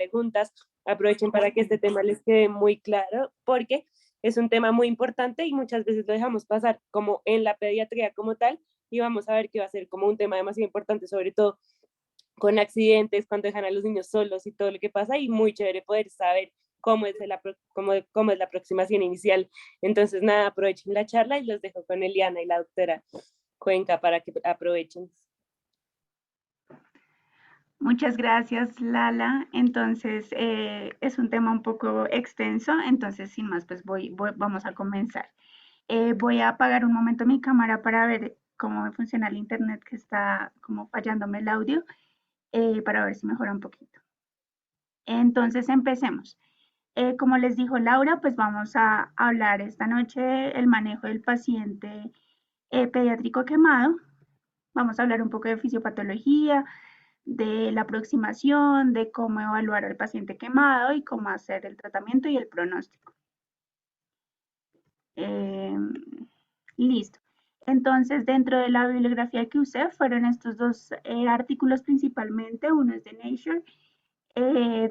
preguntas, aprovechen para que este tema les quede muy claro, porque es un tema muy importante y muchas veces lo dejamos pasar como en la pediatría como tal, y vamos a ver que va a ser como un tema demasiado importante, sobre todo con accidentes, cuando dejan a los niños solos y todo lo que pasa, y muy chévere poder saber cómo es la aproximación inicial. Entonces, nada, aprovechen la charla y los dejo con Eliana y la doctora Cuenca para que aprovechen. Muchas gracias, Lala. Entonces, es un tema un poco extenso, entonces, sin más, pues vamos a comenzar. Voy a apagar un momento mi cámara para ver cómo funciona el internet, que está como fallándome el audio, para ver si mejora un poquito. Entonces, empecemos. Como les dijo Laura, pues vamos a hablar esta noche el manejo del paciente pediátrico quemado. Vamos a hablar un poco de fisiopatología, de la aproximación, de cómo evaluar al paciente quemado y cómo hacer el tratamiento y el pronóstico. Listo. Entonces, dentro de la bibliografía que usé fueron estos dos artículos principalmente. Uno es de Nature.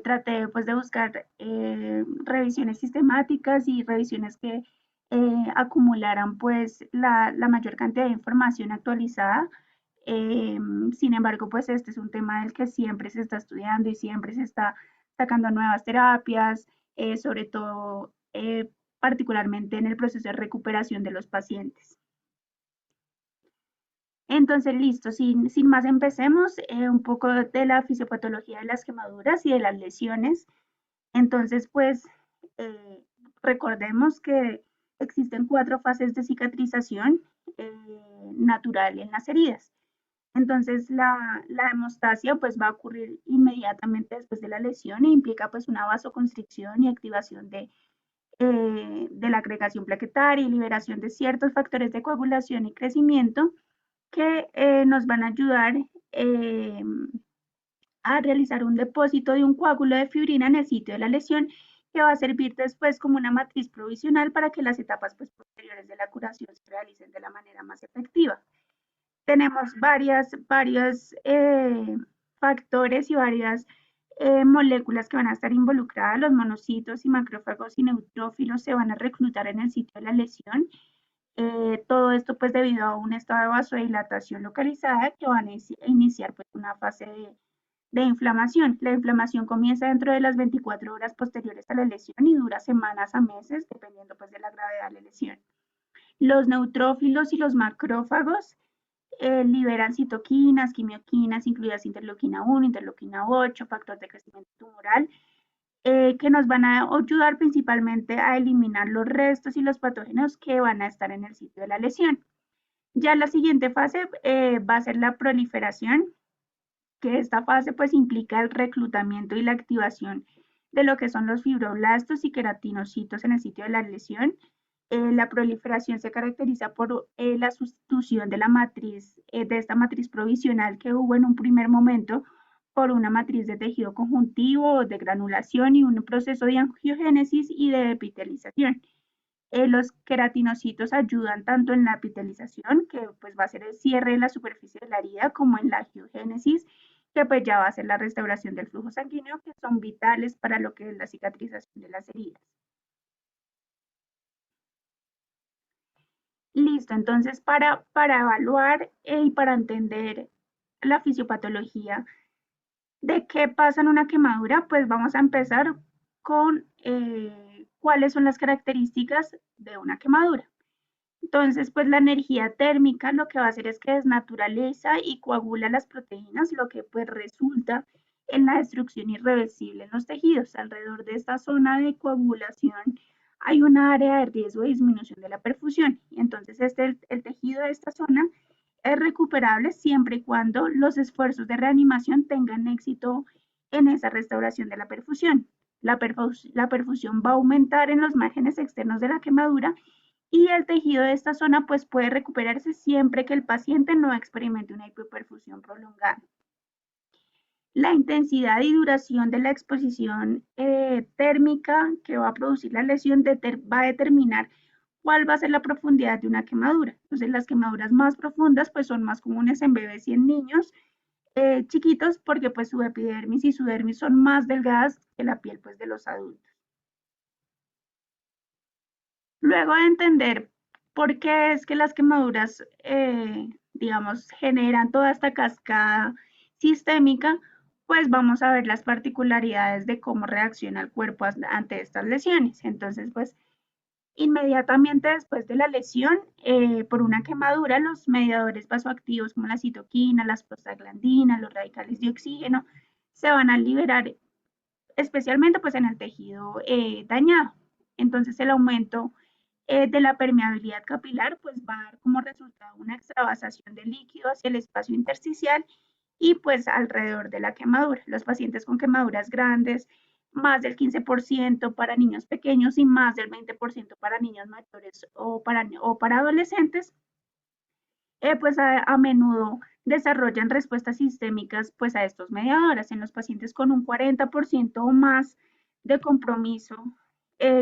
Traté pues de buscar revisiones sistemáticas y revisiones que acumularan pues la mayor cantidad de información actualizada. Sin embargo, pues este es un tema del que siempre se está estudiando y siempre se está sacando nuevas terapias, sobre todo particularmente en el proceso de recuperación de los pacientes. Entonces, listo, sin más empecemos un poco de la fisiopatología de las quemaduras y de las lesiones. Entonces, pues recordemos que existen 4 fases de cicatrización natural en las heridas. Entonces, la hemostasia pues va a ocurrir inmediatamente después de la lesión e implica pues una vasoconstricción y activación de la agregación plaquetaria y liberación de ciertos factores de coagulación y crecimiento que nos van a ayudar a realizar un depósito de un coágulo de fibrina en el sitio de la lesión, que va a servir después como una matriz provisional para que las etapas pues, posteriores de la curación se realicen de la manera más efectiva. Tenemos varios factores y varias moléculas que van a estar involucradas. Los monocitos y macrófagos y neutrófilos se van a reclutar en el sitio de la lesión. Todo esto pues debido a un estado de vasodilatación localizada que van a iniciar pues una fase de inflamación. La inflamación comienza dentro de las 24 horas posteriores a la lesión y dura semanas a meses dependiendo pues de la gravedad de la lesión. Los neutrófilos y los macrófagos liberan citoquinas, quimioquinas, incluidas interleuquina 1, interleuquina 8, factor de crecimiento tumoral, que nos van a ayudar principalmente a eliminar los restos y los patógenos que van a estar en el sitio de la lesión. Ya la siguiente fase va a ser la proliferación, que esta fase pues implica el reclutamiento y la activación de lo que son los fibroblastos y queratinocitos en el sitio de la lesión. La proliferación se caracteriza por la sustitución de la matriz, de esta matriz provisional que hubo en un primer momento por una matriz de tejido conjuntivo, de granulación y un proceso de angiogénesis y de epitelización. Los queratinocitos ayudan tanto en la epitelización, que pues va a ser el cierre de la superficie de la herida, como en la angiogénesis, que pues ya va a ser la restauración del flujo sanguíneo, que son vitales para lo que es la cicatrización de las heridas. Listo, entonces para evaluar y para entender la fisiopatología de qué pasa en una quemadura, pues vamos a empezar con cuáles son las características de una quemadura. Entonces, pues la energía térmica lo que va a hacer es que desnaturaliza y coagula las proteínas, lo que pues resulta en la destrucción irreversible en los tejidos. Alrededor de esta zona de coagulación hay una área de riesgo de disminución de la perfusión. Y entonces el tejido de esta zona es recuperable siempre y cuando los esfuerzos de reanimación tengan éxito en esa restauración de la perfusión. La perfusión va a aumentar en los márgenes externos de la quemadura y el tejido de esta zona pues puede recuperarse siempre que el paciente no experimente una hipoperfusión prolongada. La intensidad y duración de la exposición térmica que va a producir la lesión va a determinar cuál va a ser la profundidad de una quemadura. Entonces las quemaduras más profundas pues son más comunes en bebés y en niños, chiquitos porque pues su epidermis y su dermis son más delgadas que la piel pues de los adultos. Luego de entender por qué es que las quemaduras, digamos, generan toda esta cascada sistémica, pues vamos a ver las particularidades de cómo reacciona el cuerpo ante estas lesiones. Entonces, pues inmediatamente después de la lesión por una quemadura, los mediadores vasoactivos como la citoquina, las prostaglandinas, los radicales de oxígeno, se van a liberar especialmente pues en el tejido dañado. Entonces el aumento de la permeabilidad capilar pues va a dar como resultado una extravasación de líquido hacia el espacio intersticial y pues alrededor de la quemadura. Los pacientes con quemaduras grandes, más del 15% para niños pequeños y más del 20% para niños mayores o para adolescentes, pues a menudo desarrollan respuestas sistémicas pues a estos mediadores. En los pacientes con un 40% o más de compromiso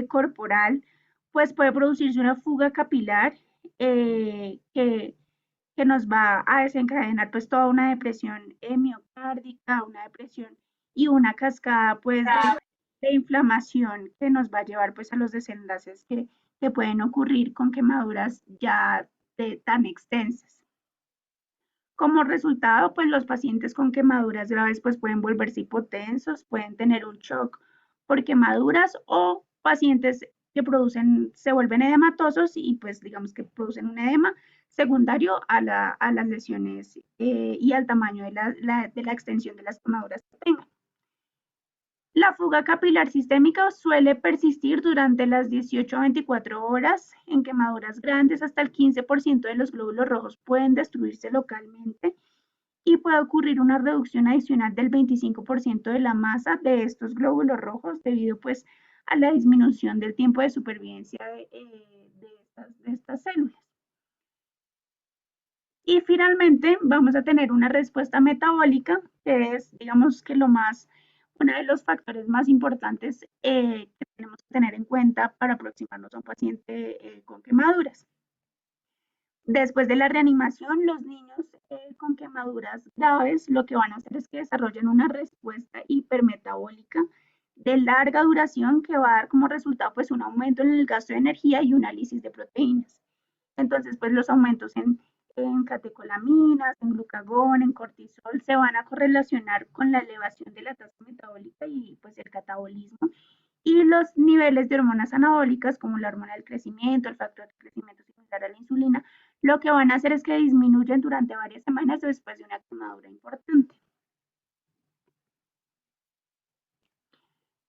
corporal, pues puede producirse una fuga capilar que nos va a desencadenar pues toda una depresión miocárdica, una depresión y una cascada pues de inflamación que nos va a llevar pues a los desenlaces que pueden ocurrir con quemaduras ya tan extensas. Como resultado, pues los pacientes con quemaduras graves pues pueden volverse hipotensos, pueden tener un shock por quemaduras o pacientes que se vuelven edematosos y pues digamos que producen un edema secundario a las lesiones y al tamaño de la extensión de las quemaduras que tengan. La fuga capilar sistémica suele persistir durante las 18 a 24 horas. En quemaduras grandes, hasta el 15% de los glóbulos rojos pueden destruirse localmente y puede ocurrir una reducción adicional del 25% de la masa de estos glóbulos rojos debido pues a la disminución del tiempo de supervivencia de estas células. Y finalmente vamos a tener una respuesta metabólica, que es, digamos que uno de los factores más importantes que tenemos que tener en cuenta para aproximarnos a un paciente con quemaduras. Después de la reanimación, los niños con quemaduras graves lo que van a hacer es que desarrollen una respuesta hipermetabólica de larga duración que va a dar como resultado pues un aumento en el gasto de energía y una lisis de proteínas. Entonces, pues los aumentos en catecolaminas, en glucagón, en cortisol, se van a correlacionar con la elevación de la tasa metabólica y pues el catabolismo. Y los niveles de hormonas anabólicas, como la hormona del crecimiento, el factor de crecimiento similar a la insulina, lo que van a hacer es que disminuyen durante varias semanas después de una quemadura importante.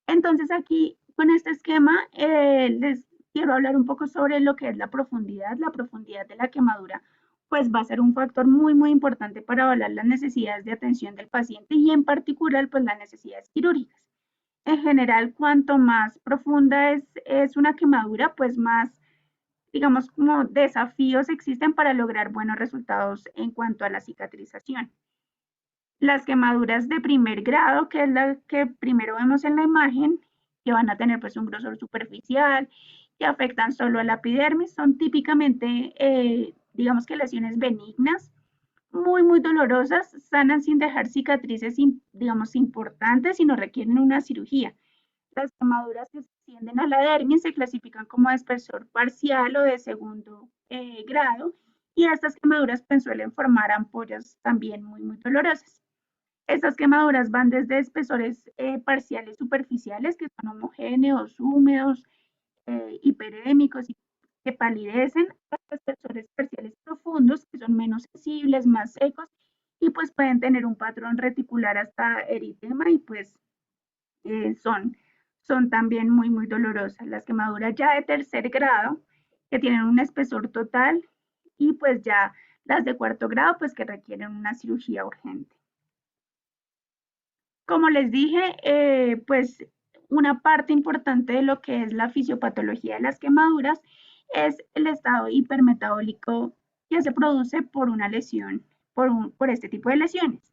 Entonces aquí, con este esquema, les quiero hablar un poco sobre lo que es la profundidad. La profundidad de la quemadura pues va a ser un factor muy, muy importante para evaluar las necesidades de atención del paciente y en particular pues las necesidades quirúrgicas. En general, cuanto más profunda es una quemadura, pues más, digamos, como desafíos existen para lograr buenos resultados en cuanto a la cicatrización. Las quemaduras de primer grado, que es la que primero vemos en la imagen, que van a tener pues un grosor superficial, que afectan solo a la epidermis, son típicamente, digamos que lesiones benignas, muy, muy dolorosas, sanan sin dejar cicatrices, digamos, importantes y no requieren una cirugía. Las quemaduras que se extienden a la dermis se clasifican como de espesor parcial o de segundo grado y estas quemaduras pues, suelen formar ampollas también muy, muy dolorosas. Estas quemaduras van desde espesores parciales superficiales, que son homogéneos, húmedos, hiperémicos y que palidecen, hasta espesores parciales profundos, que son menos sensibles, más secos, y pues pueden tener un patrón reticular hasta eritema y pues son también muy, muy dolorosas. Las quemaduras ya de tercer grado, que tienen un espesor total, y pues ya las de cuarto grado, pues que requieren una cirugía urgente. Como les dije, pues una parte importante de lo que es la fisiopatología de las quemaduras es el estado hipermetabólico que se produce por una lesión, por este tipo de lesiones.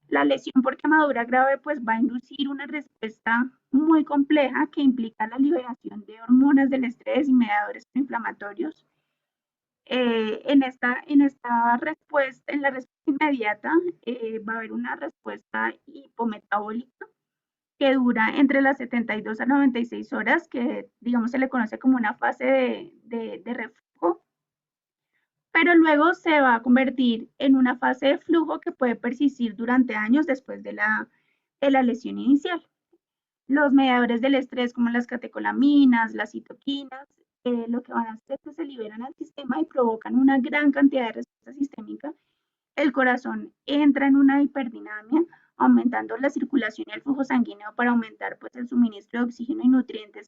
La lesión por quemadura grave pues va a inducir una respuesta muy compleja que implica la liberación de hormonas del estrés y mediadores inflamatorios en esta respuesta, en la respuesta inmediata, va a haber una respuesta hipometabólica que dura entre las 72 a 96 horas, que digamos se le conoce como una fase de reflujo, pero luego se va a convertir en una fase de flujo que puede persistir durante años después de la lesión inicial. Los mediadores del estrés, como las catecolaminas, las citoquinas, lo que van a hacer es que se liberan al sistema y provocan una gran cantidad de respuesta sistémica. El corazón entra en una hiperdinamia, aumentando la circulación y el flujo sanguíneo para aumentar pues, el suministro de oxígeno y nutrientes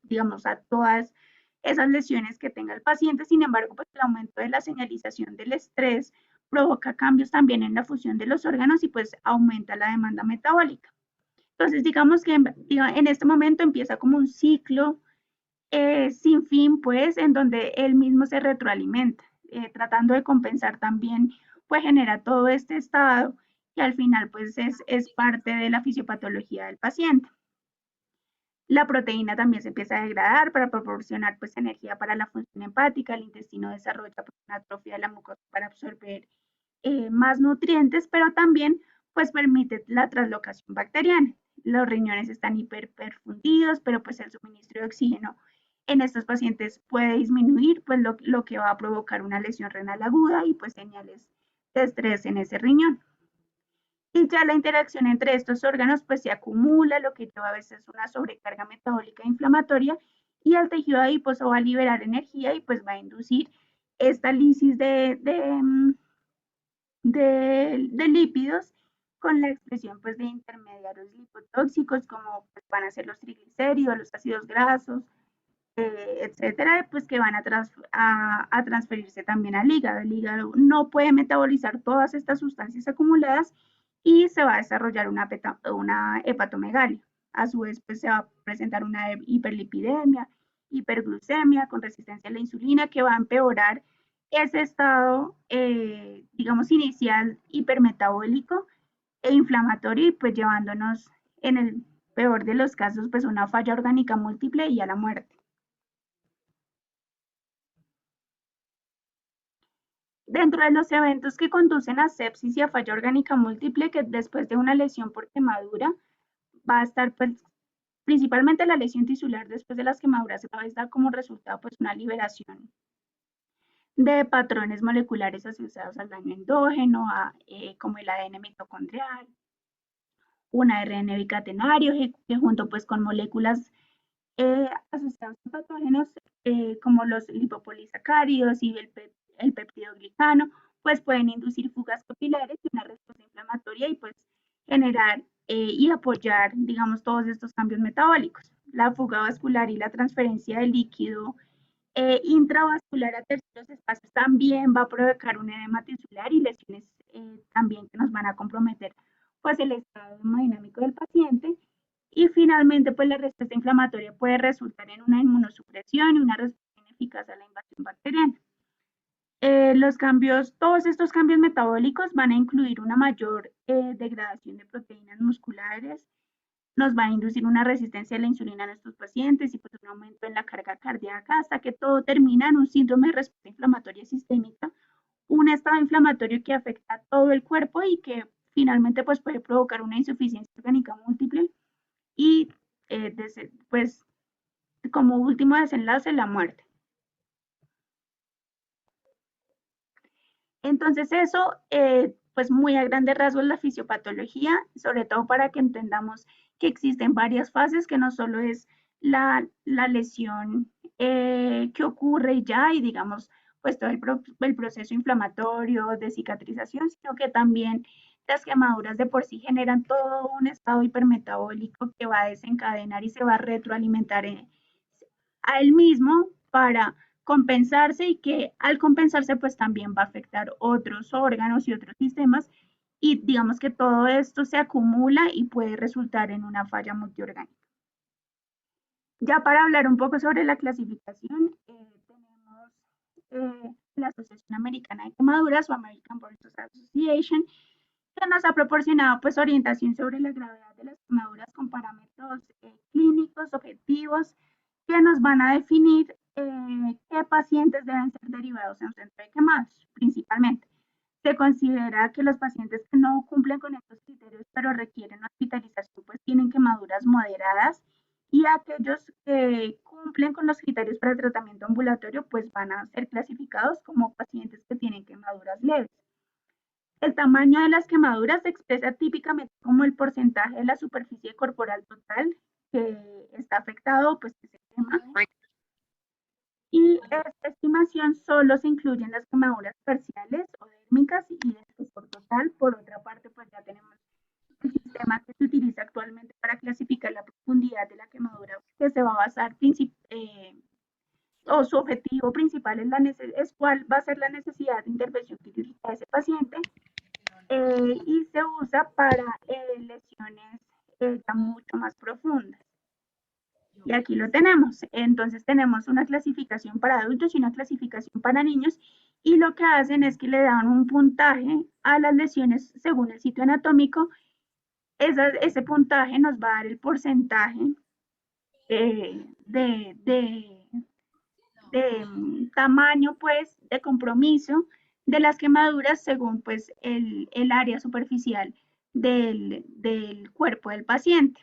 digamos, a todas esas lesiones que tenga el paciente. Sin embargo, pues, el aumento de la señalización del estrés provoca cambios también en la función de los órganos y pues aumenta la demanda metabólica. Entonces, digamos que en este momento empieza como un ciclo sin fin, pues, en donde él mismo se retroalimenta, tratando de compensar también, pues genera todo este estado que al final, pues, es parte de la fisiopatología del paciente. La proteína también se empieza a degradar para proporcionar, pues, energía para la función hepática. El intestino desarrolla pues, una atrofia de la mucosa para absorber más nutrientes, pero también, pues, permite la translocación bacteriana. Los riñones están hiperperfundidos, pero pues el suministro de oxígeno en estos pacientes puede disminuir, pues lo que va a provocar una lesión renal aguda y pues señales de estrés en ese riñón. Y ya la interacción entre estos órganos pues se acumula, lo que lleva a veces una sobrecarga metabólica inflamatoria, y el tejido adiposo va a liberar energía y pues va a inducir esta lisis de lípidos con la expresión pues de intermediarios lipotóxicos como pues, van a ser los triglicéridos, los ácidos grasos, etcétera, pues que van a transferirse también al hígado. El hígado no puede metabolizar todas estas sustancias acumuladas y se va a desarrollar una hepatomegalia. A su vez, pues se va a presentar una hiperlipidemia, hiperglucemia con resistencia a la insulina, que va a empeorar ese estado, digamos, inicial hipermetabólico e inflamatorio y pues llevándonos en el peor de los casos pues una falla orgánica múltiple y a la muerte. Dentro de los eventos que conducen a sepsis y a falla orgánica múltiple, que después de una lesión por quemadura va a estar pues principalmente la lesión tisular después de las quemaduras, va a dar como resultado pues una liberación de patrones moleculares asociados al daño endógeno, como el ADN mitocondrial, un ARN bicatenario que junto pues con moléculas asociadas a patógenos como los lipopolisacáridos y el peptidoglicano, pues pueden inducir fugas capilares y una respuesta inflamatoria y pues generar y apoyar, digamos, todos estos cambios metabólicos. La fuga vascular y la transferencia de líquido intravascular a terceros espacios también va a provocar un edema tisular y lesiones también que nos van a comprometer pues el estado hemodinámico del paciente. Y finalmente, pues la respuesta inflamatoria puede resultar en una inmunosupresión y una respuesta ineficaz a la invasión bacteriana. Todos estos cambios metabólicos van a incluir una mayor degradación de proteínas musculares, nos va a inducir una resistencia a la insulina en estos pacientes y pues un aumento en la carga cardíaca hasta que todo termina en un síndrome de respuesta inflamatoria sistémica, un estado inflamatorio que afecta a todo el cuerpo y que finalmente pues puede provocar una insuficiencia orgánica múltiple y pues como último desenlace la muerte. Entonces eso, pues muy a grandes rasgos la fisiopatología, sobre todo para que entendamos que existen varias fases, que no solo es la lesión que ocurre ya y digamos, pues todo el proceso inflamatorio de cicatrización, sino que también las quemaduras de por sí generan todo un estado hipermetabólico que va a desencadenar y se va a retroalimentar a él mismo para compensarse y que al compensarse pues también va a afectar otros órganos y otros sistemas y digamos que todo esto se acumula y puede resultar en una falla multiorgánica. Ya para hablar un poco sobre la clasificación, tenemos la Asociación Americana de Quemaduras o American Burn Association, que nos ha proporcionado pues orientación sobre la gravedad de las quemaduras con parámetros clínicos objetivos que nos van a definir ¿qué pacientes deben ser derivados a un centro de quemados? Principalmente, se considera que los pacientes que no cumplen con estos criterios, pero requieren hospitalización, pues tienen quemaduras moderadas, y aquellos que cumplen con los criterios para el tratamiento ambulatorio, pues van a ser clasificados como pacientes que tienen quemaduras leves. El tamaño de las quemaduras se expresa típicamente como el porcentaje de la superficie corporal total que está afectado, pues que se quema. Y esta estimación solo se incluyen las quemaduras parciales o dérmicas y el espesor total. Por otra parte, pues ya tenemos el sistema que se utiliza actualmente para clasificar la profundidad de la quemadura, que se va a basar o su objetivo principal es cuál va a ser la necesidad de intervención quirúrgica de ese paciente, y se usa para lesiones ya mucho más profundas. Y aquí lo tenemos. Entonces tenemos una clasificación para adultos y una clasificación para niños, y lo que hacen es que le dan un puntaje a las lesiones según el sitio anatómico. Ese puntaje nos va a dar el porcentaje de tamaño, pues, de compromiso de las quemaduras según, pues, el área superficial del cuerpo del paciente.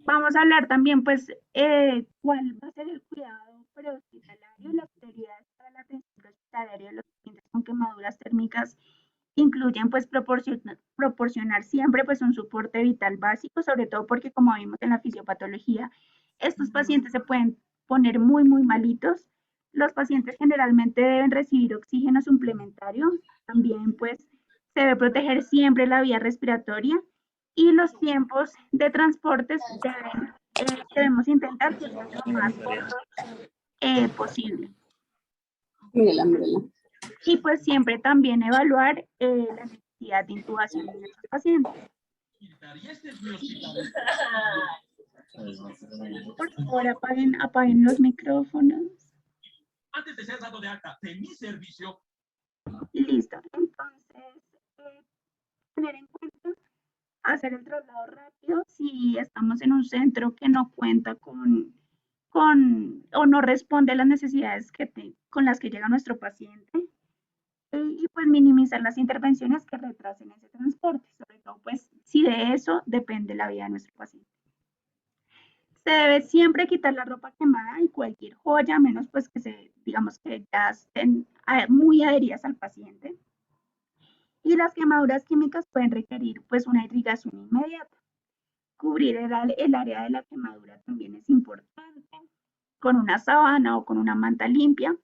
Vamos a hablar también, pues, cuál va a ser el cuidado prehospitalario. Las prioridades para la atención prehospitalaria de los pacientes con quemaduras térmicas incluyen, pues, proporcionar siempre, pues, un soporte vital básico, sobre todo porque, como vimos en la fisiopatología, estos pacientes se pueden poner muy, muy malitos. Los pacientes generalmente deben recibir oxígeno suplementario. También, pues, se debe proteger siempre la vía respiratoria, y los tiempos de transportes debemos intentar que sean lo más cortos posible. Mírala, mírala. Y pues siempre también evaluar la necesidad de intubación en estos pacientes. Por favor, apaguen los micrófonos. Antes de ser dado de alta de mi servicio. Listo. Entonces, tener en cuenta hacer el traslado rápido si estamos en un centro que no cuenta con o no responde a las necesidades con las que llega nuestro paciente, y pues minimizar las intervenciones que retrasen ese transporte, sobre todo pues si de eso depende la vida de nuestro paciente. Se debe siempre quitar la ropa quemada y cualquier joya, menos pues que digamos que ya estén muy adheridas al paciente. Y las quemaduras químicas pueden requerir pues una irrigación inmediata. Cubrir el área de la quemadura también es importante, con una sábana o con una manta limpia,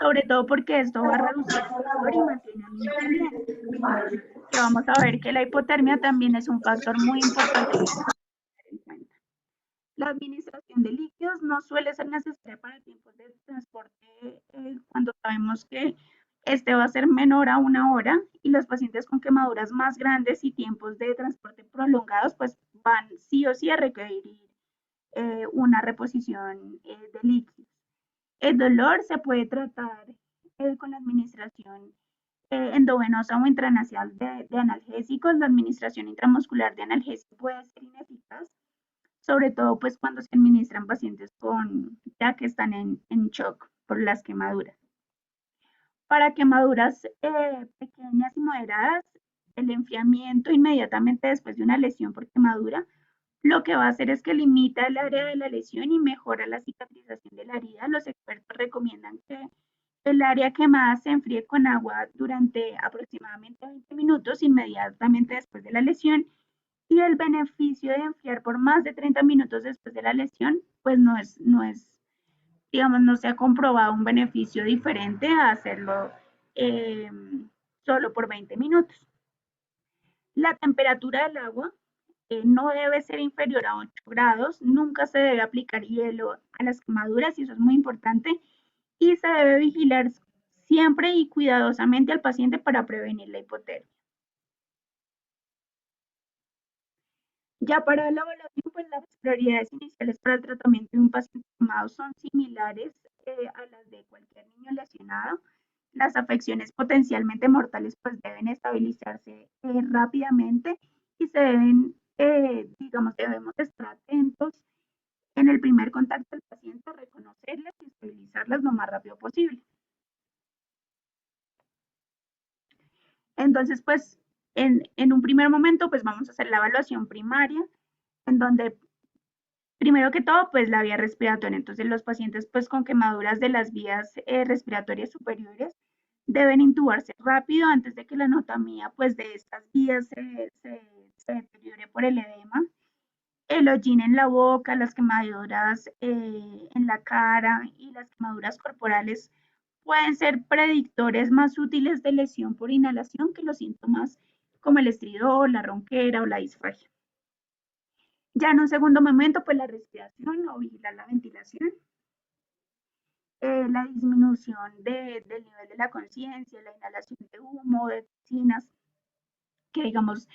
sobre todo porque esto va a reducir el dolor y mantiene el limpiamiento. Que vamos a ver que la hipotermia también es un factor muy importante que tener en cuenta. La administración de líquidos no suele ser necesaria para tiempos de transporte cuando sabemos que este va a ser menor a 1 hora, y los pacientes con quemaduras más grandes y tiempos de transporte prolongados pues van sí o sí a requerir una reposición de líquidos. El dolor se puede tratar con la administración endovenosa o intranasal de analgésicos. La administración intramuscular de analgésicos puede ser ineficaz, sobre todo pues cuando se administran pacientes ya que están en shock por las quemaduras. Para quemaduras pequeñas y moderadas, el enfriamiento inmediatamente después de una lesión por quemadura lo que va a hacer es que limita el área de la lesión y mejora la cicatrización de la herida. Los expertos recomiendan que el área quemada se enfríe con agua durante aproximadamente 20 minutos inmediatamente después de la lesión, y el beneficio de enfriar por más de 30 minutos después de la lesión, pues digamos, no se ha comprobado un beneficio diferente a hacerlo solo por 20 minutos. La temperatura del agua no debe ser inferior a 8 grados, nunca se debe aplicar hielo a las quemaduras, y eso es muy importante, y se debe vigilar siempre y cuidadosamente al paciente para prevenir la hipotermia. Ya para la evaluación, pues las prioridades iniciales para el tratamiento de un paciente quemado son similares a las de cualquier niño lesionado. Las afecciones potencialmente mortales pues deben estabilizarse rápidamente, y se debemos estar atentos en el primer contacto del paciente, reconocerlas y estabilizarlas lo más rápido posible. Entonces, pues, en un primer momento, pues vamos a hacer la evaluación primaria, en donde, primero que todo, pues la vía respiratoria. Entonces, los pacientes, pues, con quemaduras de las vías respiratorias superiores deben intubarse rápido antes de que la anatomía, pues, de estas vías se deteriore por el edema. El hollín en la boca, las quemaduras en la cara y las quemaduras corporales pueden ser predictores más útiles de lesión por inhalación que los síntomas como el estridor, la ronquera o la disfagia. Ya en un segundo momento, pues la respiración o vigilar la ventilación, la disminución del nivel de la conciencia, la inhalación de humo, de toxinas, que digamos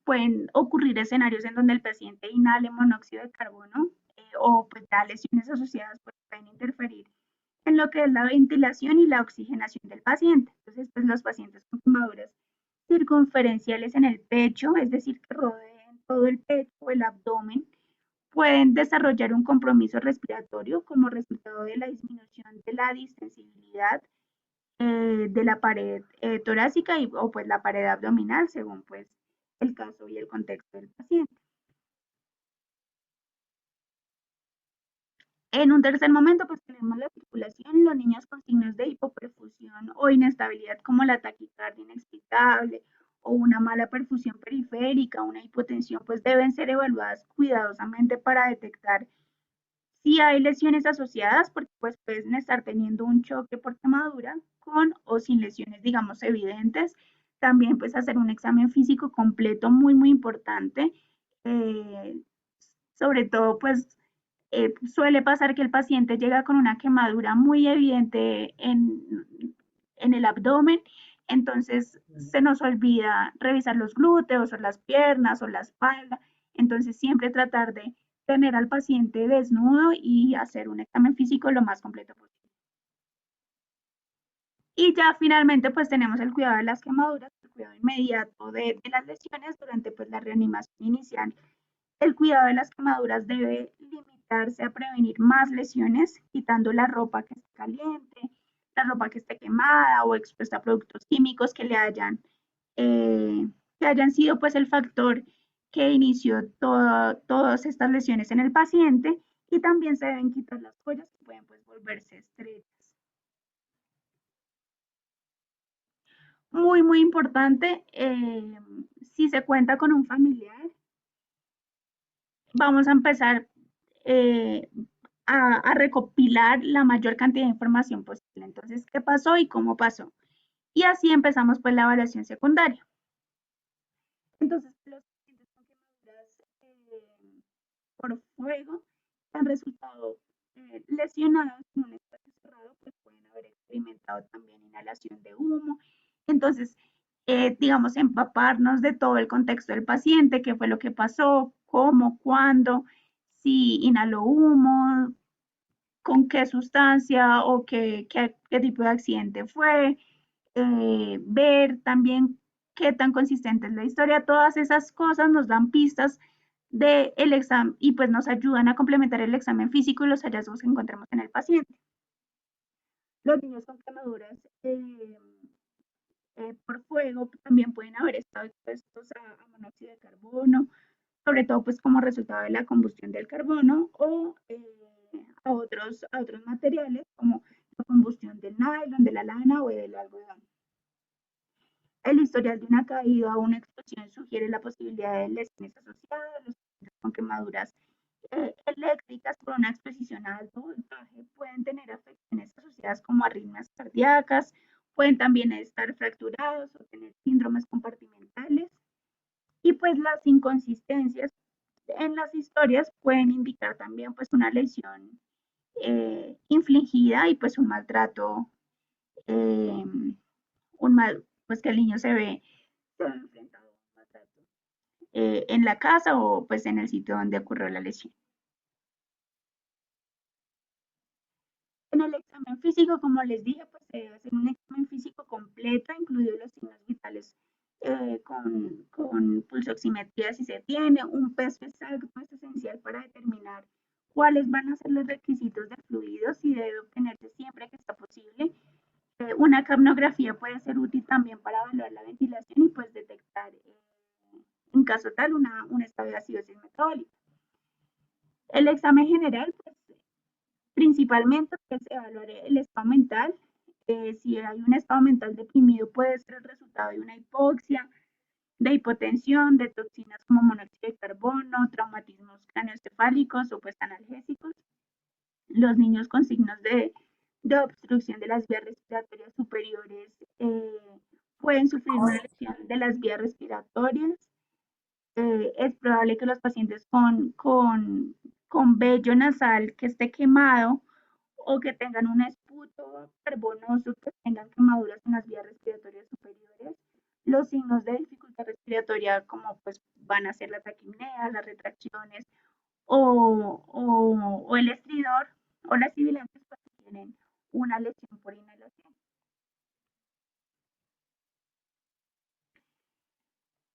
pueden ocurrir escenarios en donde el paciente inhale monóxido de carbono o pues ya lesiones asociadas pues, pueden interferir en lo que es la ventilación y la oxigenación del paciente. Entonces, pues los pacientes con quemaduras circunferenciales en el pecho, es decir, que rodeen todo el pecho o el abdomen, pueden desarrollar un compromiso respiratorio como resultado de la disminución de la distensibilidad de la pared torácica o pues la pared abdominal, según pues el caso y el contexto del paciente. En un tercer momento, pues tenemos la circulación, los niños con signos de hipoperfusión o inestabilidad como la taquicardia inexplicable o una mala perfusión periférica, una hipotensión, pues deben ser evaluadas cuidadosamente para detectar si hay lesiones asociadas, porque pues pueden estar teniendo un choque por quemadura con o sin lesiones, digamos, evidentes. También pues hacer un examen físico completo, muy importante. Eh, Sobre todo pues suele pasar que el paciente llega con una quemadura muy evidente en el abdomen, entonces se nos olvida revisar los glúteos o las piernas o la espalda, entonces siempre tratar de tener al paciente desnudo y hacer un examen físico lo más completo posible. Y ya finalmente pues tenemos el cuidado de las quemaduras, el cuidado inmediato de las lesiones durante pues la reanimación inicial. El cuidado de las quemaduras debe limitarse a prevenir más lesiones, quitando la ropa que esté caliente, la ropa que esté quemada o expuesta a productos químicos que hayan sido pues el factor que inició todas estas lesiones en el paciente, y también se deben quitar las joyas que pueden pues volverse estrechas. Muy importante, si se cuenta con un familiar, vamos a empezar eh, a recopilar la mayor cantidad de información posible. Entonces, ¿qué pasó y cómo pasó? Y así empezamos pues la evaluación secundaria. Entonces, los pacientes con quemaduras por fuego han resultado lesionados en un espacio cerrado, pues pueden haber experimentado también inhalación de humo. Entonces, digamos, empaparnos de todo el contexto del paciente, qué fue lo que pasó, cómo, cuándo, si inhaló humo, con qué sustancia o qué tipo de accidente fue, ver también qué tan consistente es la historia. Todas esas cosas nos dan pistas del examen y pues nos ayudan a complementar el examen físico y los hallazgos que encontramos en el paciente. Los niños con quemaduras por fuego también pueden haber estado expuestos a monóxido de carbono, sobre todo pues como resultado de la combustión del carbono o a otros materiales como la combustión del nylon, de la lana o del algodón. El historial de una caída o una explosión sugiere la posibilidad de lesiones asociadas. Los pacientes con quemaduras eléctricas por una exposición a alto voltaje pueden tener afecciones asociadas como arritmias cardíacas, pueden también estar fracturados o tener síndromes compartimentales. Y pues las inconsistencias en las historias pueden indicar también pues una lesión infligida y pues un maltrato, pues que el niño se ve enfrentado a un maltrato en la casa o pues en el sitio donde ocurrió la lesión. En el examen físico, como les dije, pues se debe hacer un examen físico completo, incluidos los signos vitales con pulsoximetría si se tiene, un peso exacto es esencial para determinar cuáles van a ser los requisitos de fluidos y debe obtenerse siempre que sea posible. Una capnografía puede ser útil también para evaluar la ventilación y pues detectar, en caso tal, un estado de acidosis metabólica. El examen general, pues, principalmente, pues, evaluar el estado mental. Si hay un estado mental deprimido, puede ser el resultado de una hipoxia, de hipotensión, de toxinas como monóxido de carbono, traumatismos craneoencefálicos o pues analgésicos. Los niños con signos de obstrucción de las vías respiratorias superiores pueden sufrir una lesión de las vías respiratorias. Es probable que los pacientes con vello nasal que esté quemado o que tengan un esputo carbonoso, que tengan quemaduras en las vías respiratorias superiores. Los signos de dificultad respiratoria como pues van a ser la taquipnea, las retracciones o el estridor o las sibilancias, pues tienen una lesión por inhalación.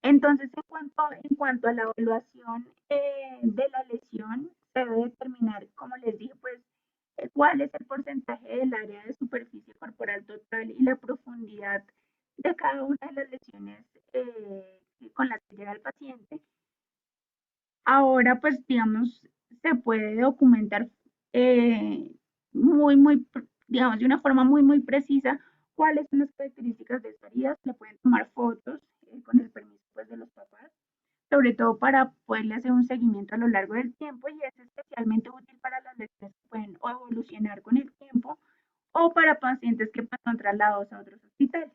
Entonces, en cuanto a la evaluación de la lesión, se debe determinar, como les dije, pues, cuál es el porcentaje del área de superficie corporal total y la profundidad de cada una de las lesiones con las que llega el paciente. Ahora, pues, digamos, se puede documentar digamos, de una forma muy precisa cuáles son las características de estas heridas. Se pueden tomar fotos con el permiso pues, de los papás, sobre todo para poderle hacer un seguimiento a lo largo del tiempo, y es especialmente útil para las lesiones que pueden o evolucionar con el tiempo o para pacientes que pues, son trasladados a otros hospitales.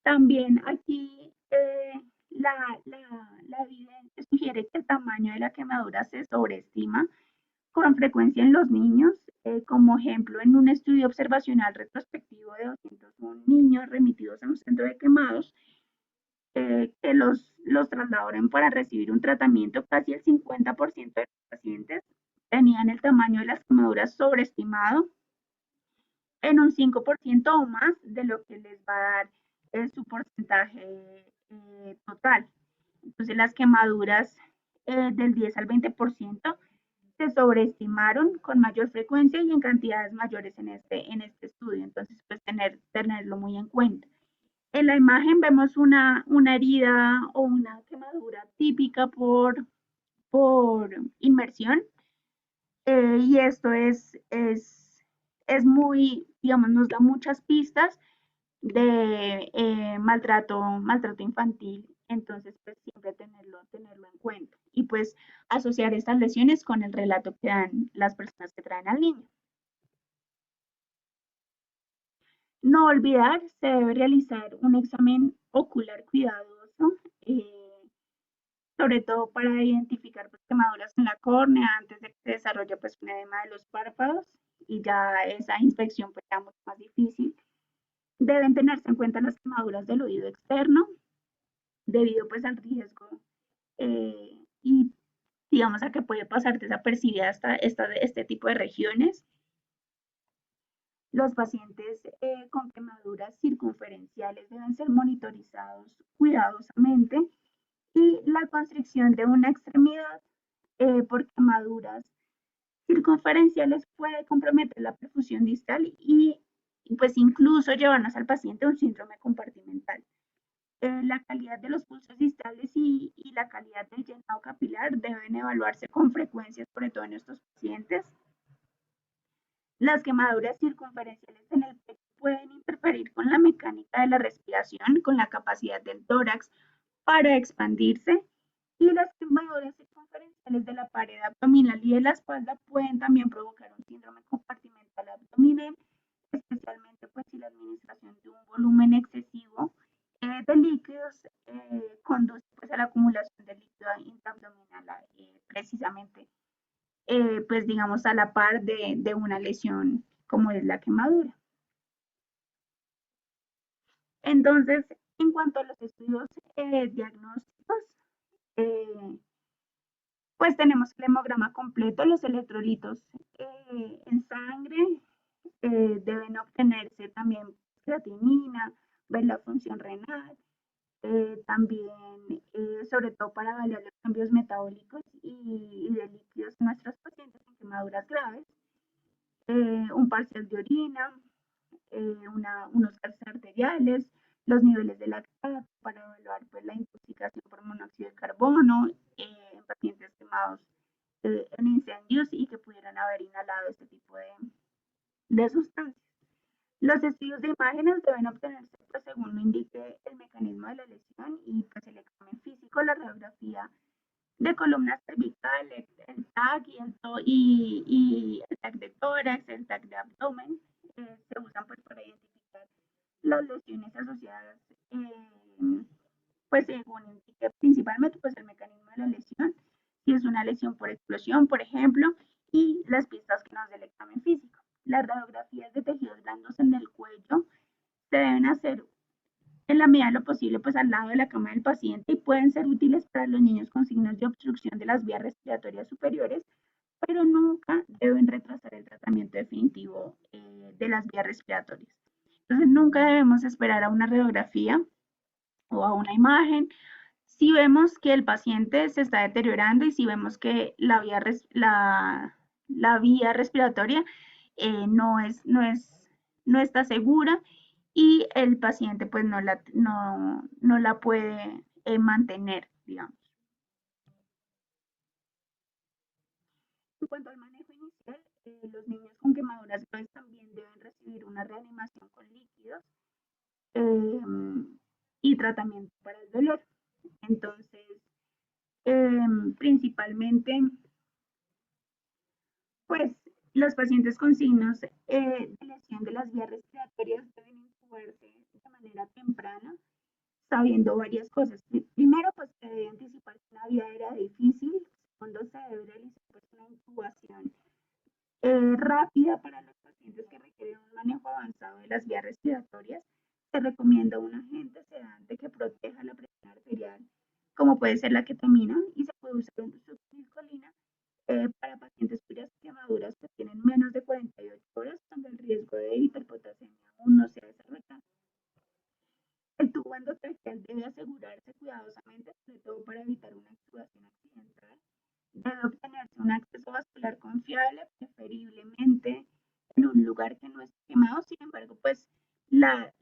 También aquí la evidencia sugiere que el tamaño de la quemadura se sobreestima con frecuencia en los niños. Como ejemplo, en un estudio observacional retrospectivo de 201 niños remitidos a un centro de quemados, que los trasladaron para recibir un tratamiento, casi el 50% de los pacientes tenían el tamaño de las quemaduras sobreestimado en un 5% o más de lo que les va a dar su porcentaje total. Entonces, las quemaduras del 10 al 20% se sobreestimaron con mayor frecuencia y en cantidades mayores en este estudio. Entonces, pues tenerlo muy en cuenta. En la imagen vemos una herida o una quemadura típica por inmersión, y esto es muy, digamos, nos da muchas pistas de maltrato infantil. Entonces, pues siempre tenerlo en cuenta y pues asociar estas lesiones con el relato que dan las personas que traen al niño. No olvidar, se debe realizar un examen ocular cuidadoso, sobre todo para identificar pues, quemaduras en la córnea antes de que se desarrolle pues, un edema de los párpados, y ya esa inspección pues, ya mucho más difícil. Deben tenerse en cuenta las quemaduras del oído externo, debido pues al riesgo y digamos a que puede pasar desapercibida este tipo de regiones. Los pacientes con quemaduras circunferenciales deben ser monitorizados cuidadosamente, y la constricción de una extremidad por quemaduras circunferenciales puede comprometer la perfusión distal y pues incluso llevarnos al paciente a un síndrome compartimental. La calidad de los pulsos distales y la calidad del llenado capilar deben evaluarse con frecuencia, sobre todo en estos pacientes. Las quemaduras circunferenciales en el pecho pueden interferir con la mecánica de la respiración, con la capacidad del tórax para expandirse, y las quemaduras circunferenciales de la pared abdominal y de la espalda pueden también provocar un síndrome compartimental abdominal, especialmente pues si la administración de un volumen excesivo de líquidos conduce pues a la acumulación de líquido intraabdominal, precisamente pues digamos a la par de una lesión como es la quemadura. Entonces, en cuanto a los estudios diagnósticos, pues tenemos el hemograma completo. Los electrolitos en sangre deben obtenerse también creatinina, ver la función renal, también sobre todo para evaluar los cambios metabólicos y de líquidos en nuestros pacientes con quemaduras graves, un parcial de orina, unos gases arteriales, los niveles de lactato para evaluar pues, la intoxicación por monóxido de carbono en pacientes quemados en incendios y que pudieran haber inhalado este tipo de sustancias. Los estudios de imágenes deben obtenerse pues, según lo indique el mecanismo de la lesión y pues, el examen físico, la radiografía de columna cervical, el TAC y el TAC de tórax, el TAC de abdomen, se usan pues para identificar las lesiones asociadas, pues según indique principalmente pues el mecanismo de la lesión, si es una lesión por explosión, por ejemplo, y las pistas que nos da el examen físico. Las radiografías de tejidos blandos en el cuello se deben hacer en la medida de lo posible pues al lado de la cama del paciente y pueden ser útiles para los niños con signos de obstrucción de las vías respiratorias superiores, pero nunca deben retrasar el tratamiento definitivo de las vías respiratorias. Entonces nunca debemos esperar a una radiografía o a una imagen. Si vemos que el paciente se está deteriorando y si vemos que la vía respiratoria no está segura y el paciente pues no la puede mantener, digamos. En cuanto al manejo inicial, los niños con quemaduras graves también deben recibir una reanimación con líquidos y tratamiento para el dolor. Entonces, principalmente, pues los pacientes con signos de lesión de las vías respiratorias deben intubarse de manera temprana, sabiendo varias cosas. Primero, pues se debe anticipar que la vida era difícil. Segundo, se debe realizar pues, una intubación rápida para los pacientes que requieren un manejo avanzado de las vías respiratorias. Se recomienda un agente sedante que proteja la presión arterial, como puede ser la ketamina, y se puede usar un succinilcolina para pacientes cuyas quemaduras pues, tienen menos de 48 horas, donde el riesgo de hiperpotasemia aún no se ha desarrollado. El tubo endotraqueal debe asegurarse cuidadosamente, sobre todo para evitar una extubación accidental. Debe obtenerse un acceso vascular confiable, preferiblemente en un lugar que no esté quemado. Sin embargo, pues la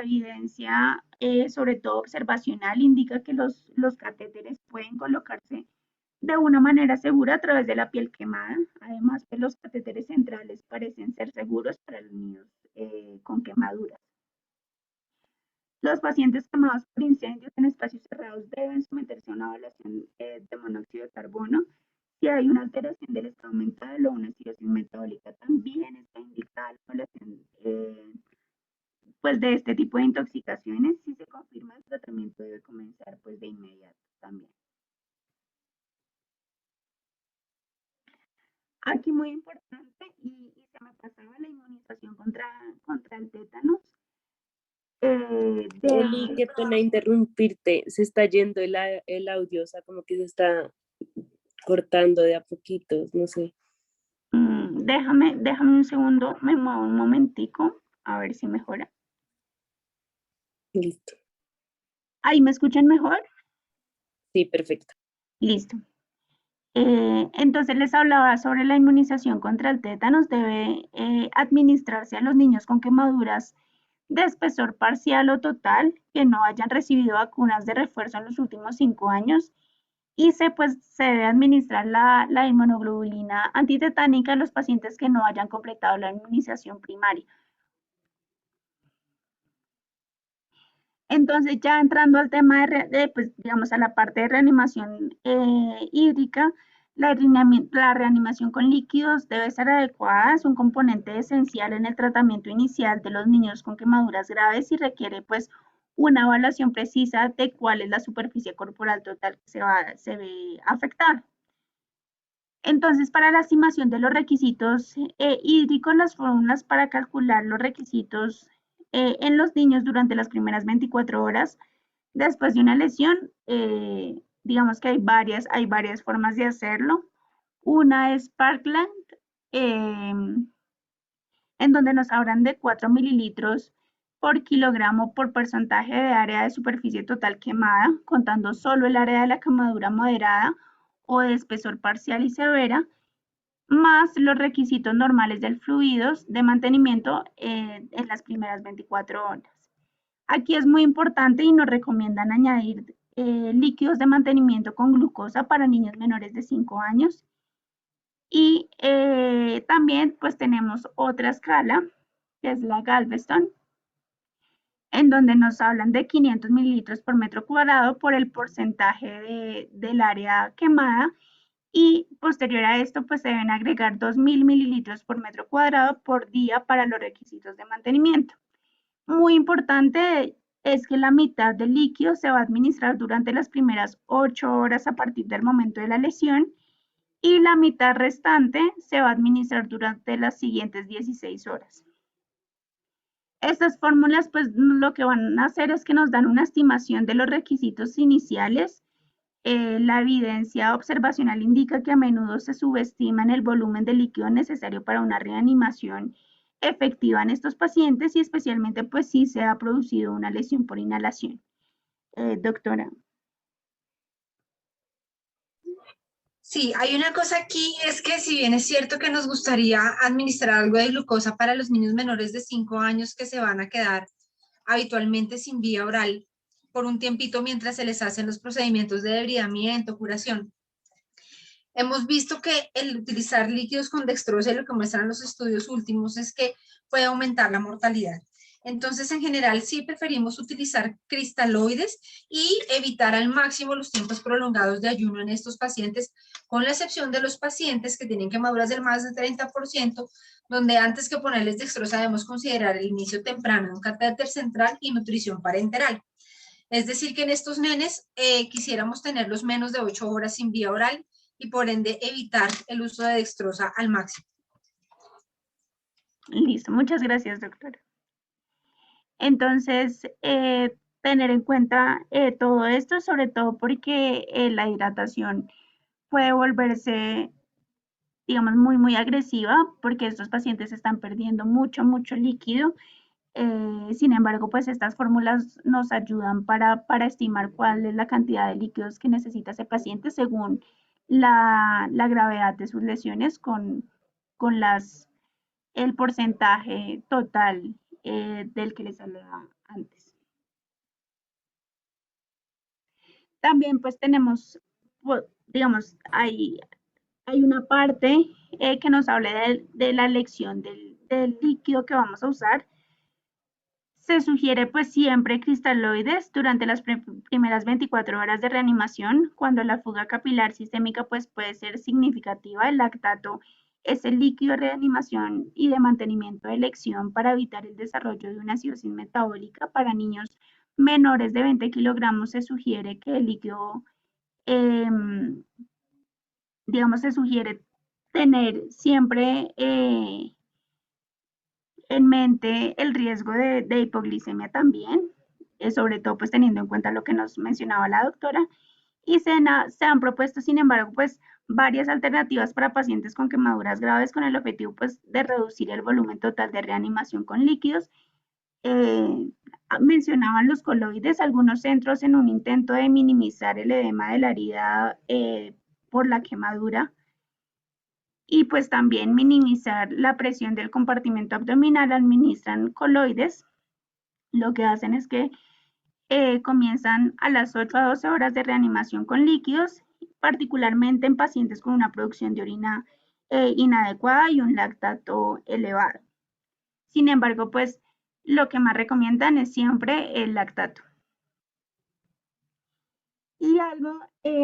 evidencia, sobre todo observacional, indica que los catéteres pueden colocarse de una manera segura a través de la piel quemada. Además, pues, los catéteres centrales parecen ser seguros para los niños con quemaduras. Los pacientes quemados por incendios en espacios cerrados deben someterse a una evaluación de monóxido de carbono. Si hay una alteración del estado mental o una acidosis metabólica, también está indicada la evaluación pues, de este tipo de intoxicaciones. Si se confirma, el tratamiento debe comenzar pues, de inmediato también. Aquí muy importante, y se me pasaba la inmunización contra el tétanos. Eli, qué pena interrumpirte, se está yendo el audio, o sea, como que se está cortando de a poquitos, no sé. Déjame un segundo, me muevo un momentico, a ver si mejora. Listo. ¿Ahí me escuchan mejor? Sí, perfecto. Listo. Entonces les hablaba sobre la inmunización contra el tétanos. Debe administrarse a los niños con quemaduras de espesor parcial o total que no hayan recibido vacunas de refuerzo en los últimos 5 años y se debe administrar la inmunoglobulina antitetánica a los pacientes que no hayan completado la inmunización primaria. Entonces, ya entrando al tema pues, digamos, a la parte de reanimación hídrica, la reanimación con líquidos debe ser adecuada, es un componente esencial en el tratamiento inicial de los niños con quemaduras graves y requiere, pues, una evaluación precisa de cuál es la superficie corporal total que se ve afectada. Entonces, para la estimación de los requisitos hídricos, las fórmulas para calcular los requisitos en los niños durante las primeras 24 horas después de una lesión, digamos que hay varias formas de hacerlo. Una es Parkland, en donde nos hablan de 4 mililitros por kilogramo por porcentaje de área de superficie total quemada, contando solo el área de la quemadura moderada o de espesor parcial y severa, más los requisitos normales del fluidos de mantenimiento en las primeras 24 horas. Aquí es muy importante y nos recomiendan añadir líquidos de mantenimiento con glucosa para niños menores de 5 años. Y también pues tenemos otra escala, que es la Galveston, en donde nos hablan de 500 mililitros por metro cuadrado por el porcentaje del área quemada, y posterior a esto pues se deben agregar 2000 mililitros por metro cuadrado por día para los requisitos de mantenimiento. Muy importante es que la mitad del líquido se va a administrar durante las primeras 8 horas a partir del momento de la lesión, y la mitad restante se va a administrar durante las siguientes 16 horas. Estas fórmulas pues lo que van a hacer es que nos dan una estimación de los requisitos iniciales. La evidencia observacional indica que a menudo se subestima el volumen de líquido necesario para una reanimación efectiva en estos pacientes, y especialmente pues si se ha producido una lesión por inhalación. Doctora. Sí, hay una cosa aquí, es que si bien es cierto que nos gustaría administrar algo de glucosa para los niños menores de 5 años que se van a quedar habitualmente sin vía oral por un tiempito mientras se les hacen los procedimientos de debridamiento, curación, hemos visto que el utilizar líquidos con dextrosa, y lo que muestran los estudios últimos es que puede aumentar la mortalidad. Entonces, en general, sí preferimos utilizar cristaloides y evitar al máximo los tiempos prolongados de ayuno en estos pacientes, con la excepción de los pacientes que tienen quemaduras del más del 30%, donde antes que ponerles dextrosa debemos considerar el inicio temprano de un catéter central y nutrición parenteral. Es decir, que en estos nenes quisiéramos tenerlos menos de 8 horas sin vía oral y por ende evitar el uso de dextrosa al máximo. Listo, muchas gracias, doctora. Entonces, tener en cuenta todo esto, sobre todo porque la hidratación puede volverse, digamos, muy agresiva, porque estos pacientes están perdiendo mucho líquido. Sin embargo, pues estas fórmulas nos ayudan para estimar cuál es la cantidad de líquidos que necesita ese paciente según la gravedad de sus lesiones con el porcentaje total del que les hablaba antes. También pues tenemos, digamos, hay una parte que nos habla de la elección del líquido que vamos a usar. Se sugiere pues siempre cristaloides durante las primeras 24 horas de reanimación, cuando la fuga capilar sistémica pues puede ser significativa. El lactato es el líquido de reanimación y de mantenimiento de elección para evitar el desarrollo de una acidosis metabólica. Para niños menores de 20 kilogramos se sugiere que el líquido, digamos, se sugiere tener siempre en mente el riesgo de hipoglicemia también, sobre todo pues teniendo en cuenta lo que nos mencionaba la doctora. Y se han propuesto, sin embargo, pues varias alternativas para pacientes con quemaduras graves con el objetivo pues de reducir el volumen total de reanimación con líquidos. Mencionaban los coloides, algunos centros en un intento de minimizar el edema de la herida por la quemadura, y pues también minimizar la presión del compartimento abdominal, administran coloides. Lo que hacen es que comienzan a las 8 a 12 horas de reanimación con líquidos, particularmente en pacientes con una producción de orina inadecuada y un lactato elevado. Sin embargo, pues lo que más recomiendan es siempre el lactato. Y algo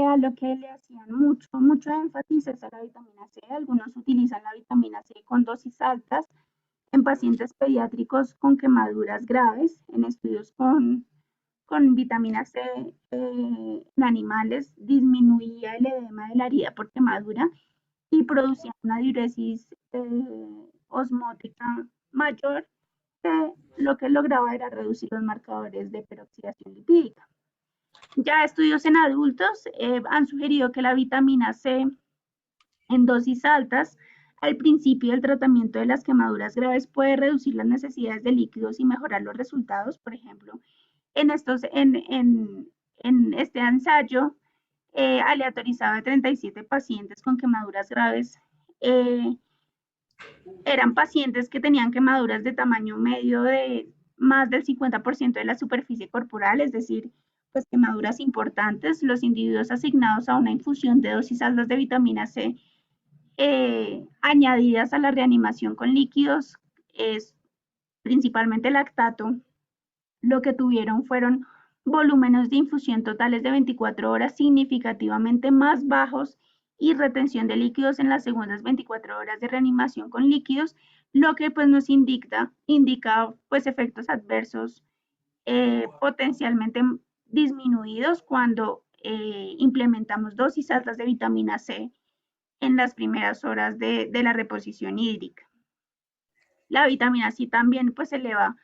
a lo que le hacían mucho énfasis es a la vitamina C. Algunos utilizan la vitamina C con dosis altas en pacientes pediátricos con quemaduras graves. En estudios con vitamina C en animales disminuía el edema de la herida por quemadura y producía una diuresis osmótica mayor, que lo que lograba era reducir los marcadores de peroxidación lipídica. Ya estudios en adultos han sugerido que la vitamina C en dosis altas Al principio del tratamiento de las quemaduras graves puede reducir las necesidades de líquidos y mejorar los resultados. Por ejemplo, en este ensayo aleatorizado de 37 pacientes con quemaduras graves, eran pacientes que tenían quemaduras de tamaño medio de más del 50% de la superficie corporal, es decir, pues quemaduras importantes. Los individuos asignados a una infusión de dosis altas de vitamina C añadidas a la reanimación con líquidos, principalmente lactato, lo que tuvieron fueron volúmenes de infusión totales de 24 horas significativamente más bajos y retención de líquidos en las segundas 24 horas de reanimación con líquidos, lo que pues nos indica pues efectos adversos potencialmente disminuidos cuando implementamos dosis altas de vitamina C en las primeras horas de la reposición hídrica. La vitamina C también pues eleva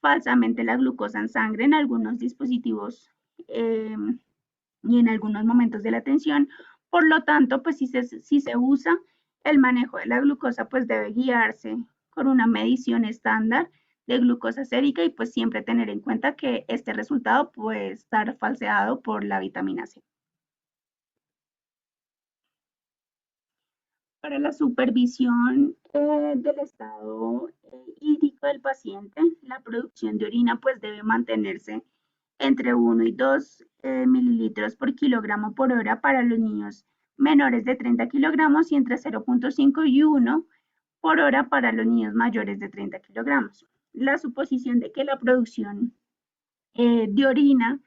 falsamente la glucosa en sangre en algunos dispositivos y en algunos momentos de la atención. Por lo tanto, pues si se usa el manejo de la glucosa, pues debe guiarse con una medición estándar de glucosa sérica y pues siempre tener en cuenta que este resultado puede estar falseado por la vitamina C. Para la supervisión del estado hídrico del paciente, la producción de orina pues debe mantenerse entre 1 y 2 mililitros por kilogramo por hora para los niños menores de 30 kilogramos y entre 0.5 y 1 por hora para los niños mayores de 30 kilogramos. La suposición de que la producción de orina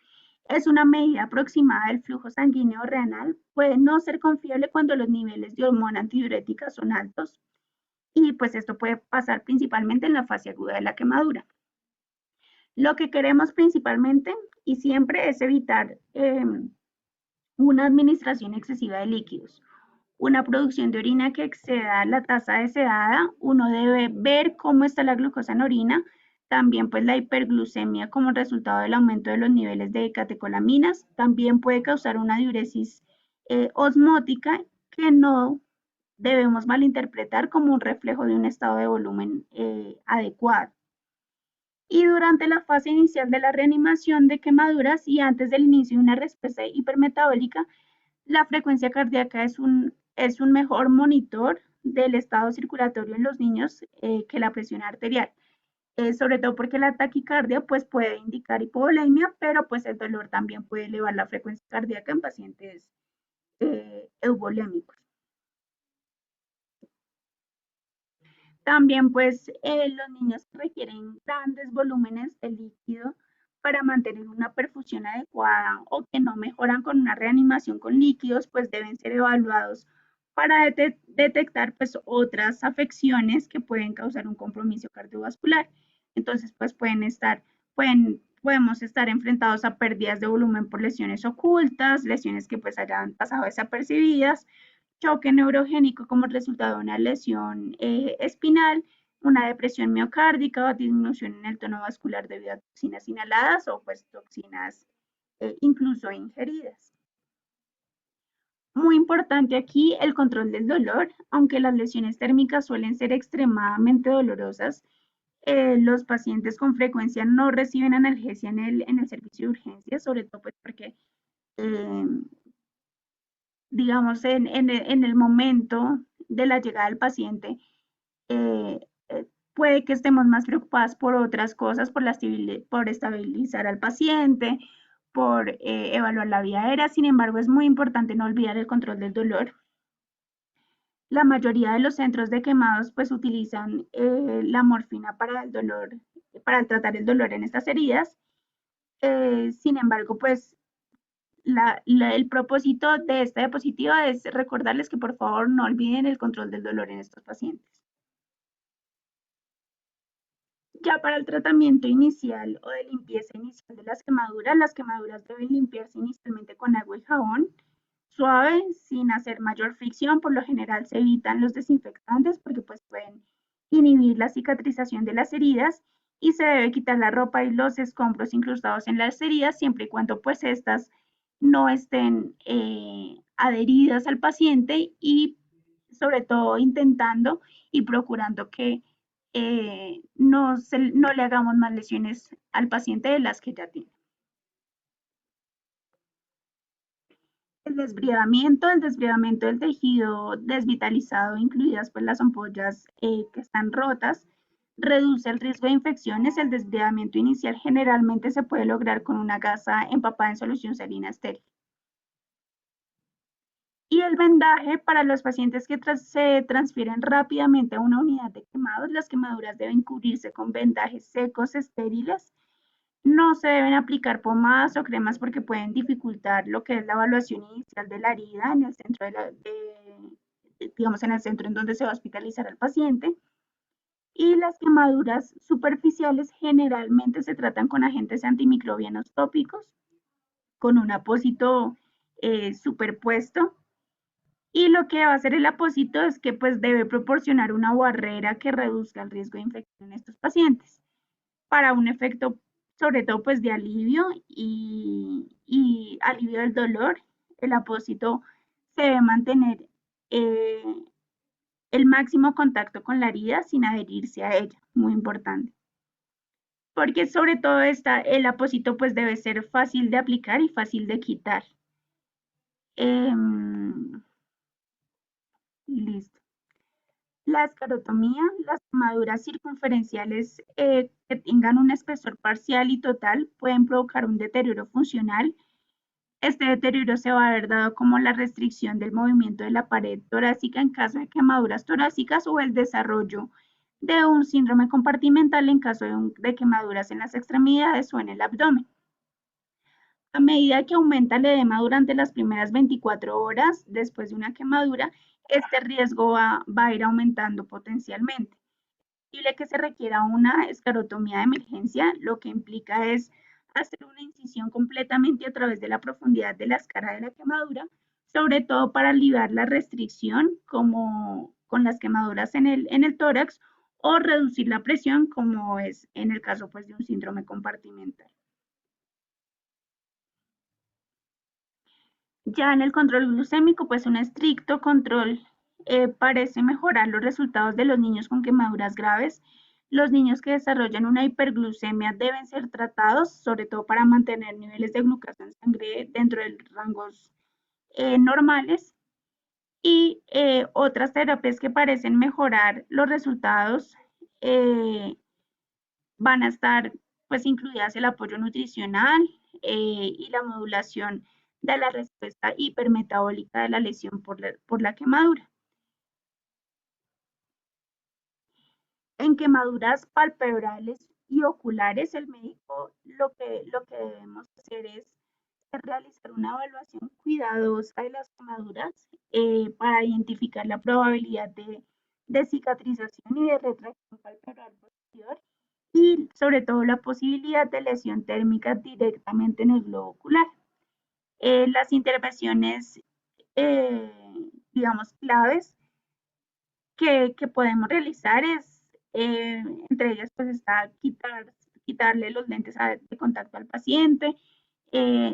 es una medida aproximada del flujo sanguíneo renal puede no ser confiable cuando los niveles de hormona antidiurética son altos y pues esto puede pasar principalmente en la fase aguda de la quemadura. Lo que queremos principalmente y siempre es evitar una administración excesiva de líquidos. Una producción de orina que exceda la tasa deseada, uno debe ver cómo está la glucosa en orina, también pues la hiperglucemia como resultado del aumento de los niveles de catecolaminas, también puede causar una diuresis osmótica que no debemos malinterpretar como un reflejo de un estado de volumen adecuado. Y durante la fase inicial de la reanimación de quemaduras y antes del inicio de una respuesta hipermetabólica, la frecuencia cardíaca es un mejor monitor del estado circulatorio en los niños que la presión arterial. Sobre todo porque la taquicardia pues puede indicar hipovolemia, pero pues el dolor también puede elevar la frecuencia cardíaca en pacientes euvolémicos. También pues los niños requieren grandes volúmenes de líquido para mantener una perfusión adecuada o que no mejoran con una reanimación con líquidos, pues deben ser evaluados para detectar pues otras afecciones que pueden causar un compromiso cardiovascular. Entonces pues podemos estar enfrentados a pérdidas de volumen por lesiones ocultas, lesiones que pues hayan pasado desapercibidas, choque neurogénico como resultado de una lesión espinal, una depresión miocárdica o disminución en el tono vascular debido a toxinas inhaladas o pues toxinas incluso ingeridas. Muy importante aquí el control del dolor, aunque las lesiones térmicas suelen ser extremadamente dolorosas, los pacientes con frecuencia no reciben analgesia en el servicio de urgencias, sobre todo pues porque digamos, en el momento de la llegada del paciente, puede que estemos más preocupadas por otras cosas, por estabilizar al paciente, por evaluar la vía aérea. Sin embargo, es muy importante no olvidar el control del dolor. La mayoría de los centros de quemados pues utilizan la morfina para el dolor, para tratar el dolor en estas heridas. Sin embargo, pues el propósito de esta diapositiva es recordarles que por favor no olviden el control del dolor en estos pacientes. Ya para el tratamiento inicial o de limpieza inicial de las quemaduras deben limpiarse inicialmente con agua y jabón suave, sin hacer mayor fricción. Por lo general se evitan los desinfectantes porque pues pueden inhibir la cicatrización de las heridas y se debe quitar la ropa y los escombros incrustados en las heridas siempre y cuando pues estas no estén adheridas al paciente y sobre todo intentando y procurando que no le hagamos más lesiones al paciente de las que ya tiene. El desbridamiento del tejido desvitalizado, incluidas pues las ampollas que están rotas, reduce el riesgo de infecciones. El desbridamiento inicial generalmente se puede lograr con una gasa empapada en solución salina estéril. Y el vendaje para los pacientes que se transfieren rápidamente a una unidad de quemados, las quemaduras deben cubrirse con vendajes secos, estériles. No se deben aplicar pomadas o cremas porque pueden dificultar lo que es la evaluación inicial de la herida en el centro digamos, en el centro en donde se va a hospitalizar al paciente. Y las quemaduras superficiales generalmente se tratan con agentes antimicrobianos tópicos, con un apósito superpuesto. Y lo que va a hacer el apósito es que pues debe proporcionar una barrera que reduzca el riesgo de infección en estos pacientes para un efecto sobre todo pues de alivio y alivio del dolor. El apósito se debe mantener el máximo contacto con la herida sin adherirse a ella, muy importante. Porque sobre todo el apósito pues debe ser fácil de aplicar y fácil de quitar. Listo. La esclerotomía, las quemaduras circunferenciales que tengan un espesor parcial y total pueden provocar un deterioro funcional. Este deterioro se va a ver dado como la restricción del movimiento de la pared torácica en caso de quemaduras torácicas o el desarrollo de un síndrome compartimental en caso de quemaduras en las extremidades o en el abdomen. A medida que aumenta el edema durante las primeras 24 horas después de una quemadura, este riesgo va a ir aumentando potencialmente. Es posible que se requiera una esclerotomía de emergencia, lo que implica es hacer una incisión completamente a través de la profundidad de la escara de la quemadura, sobre todo para aliviar la restricción, como con las quemaduras en el tórax, o reducir la presión, como es en el caso pues, de un síndrome compartimental. Ya en el control glucémico, pues un estricto control parece mejorar los resultados de los niños con quemaduras graves. Los niños que desarrollan una hiperglucemia deben ser tratados, sobre todo para mantener niveles de glucosa en sangre dentro de rangos normales. Y otras terapias que parecen mejorar los resultados van a estar pues incluidas el apoyo nutricional y la modulación de la respuesta hipermetabólica de la lesión por la quemadura. En quemaduras palpebrales y oculares, el médico lo que debemos hacer es realizar una evaluación cuidadosa de las quemaduras para identificar la probabilidad de cicatrización y de retracción palpebral posterior y sobre todo la posibilidad de lesión térmica directamente en el globo ocular. Las intervenciones, digamos, claves que podemos realizar es, entre ellas, pues está quitarle los lentes de contacto al paciente,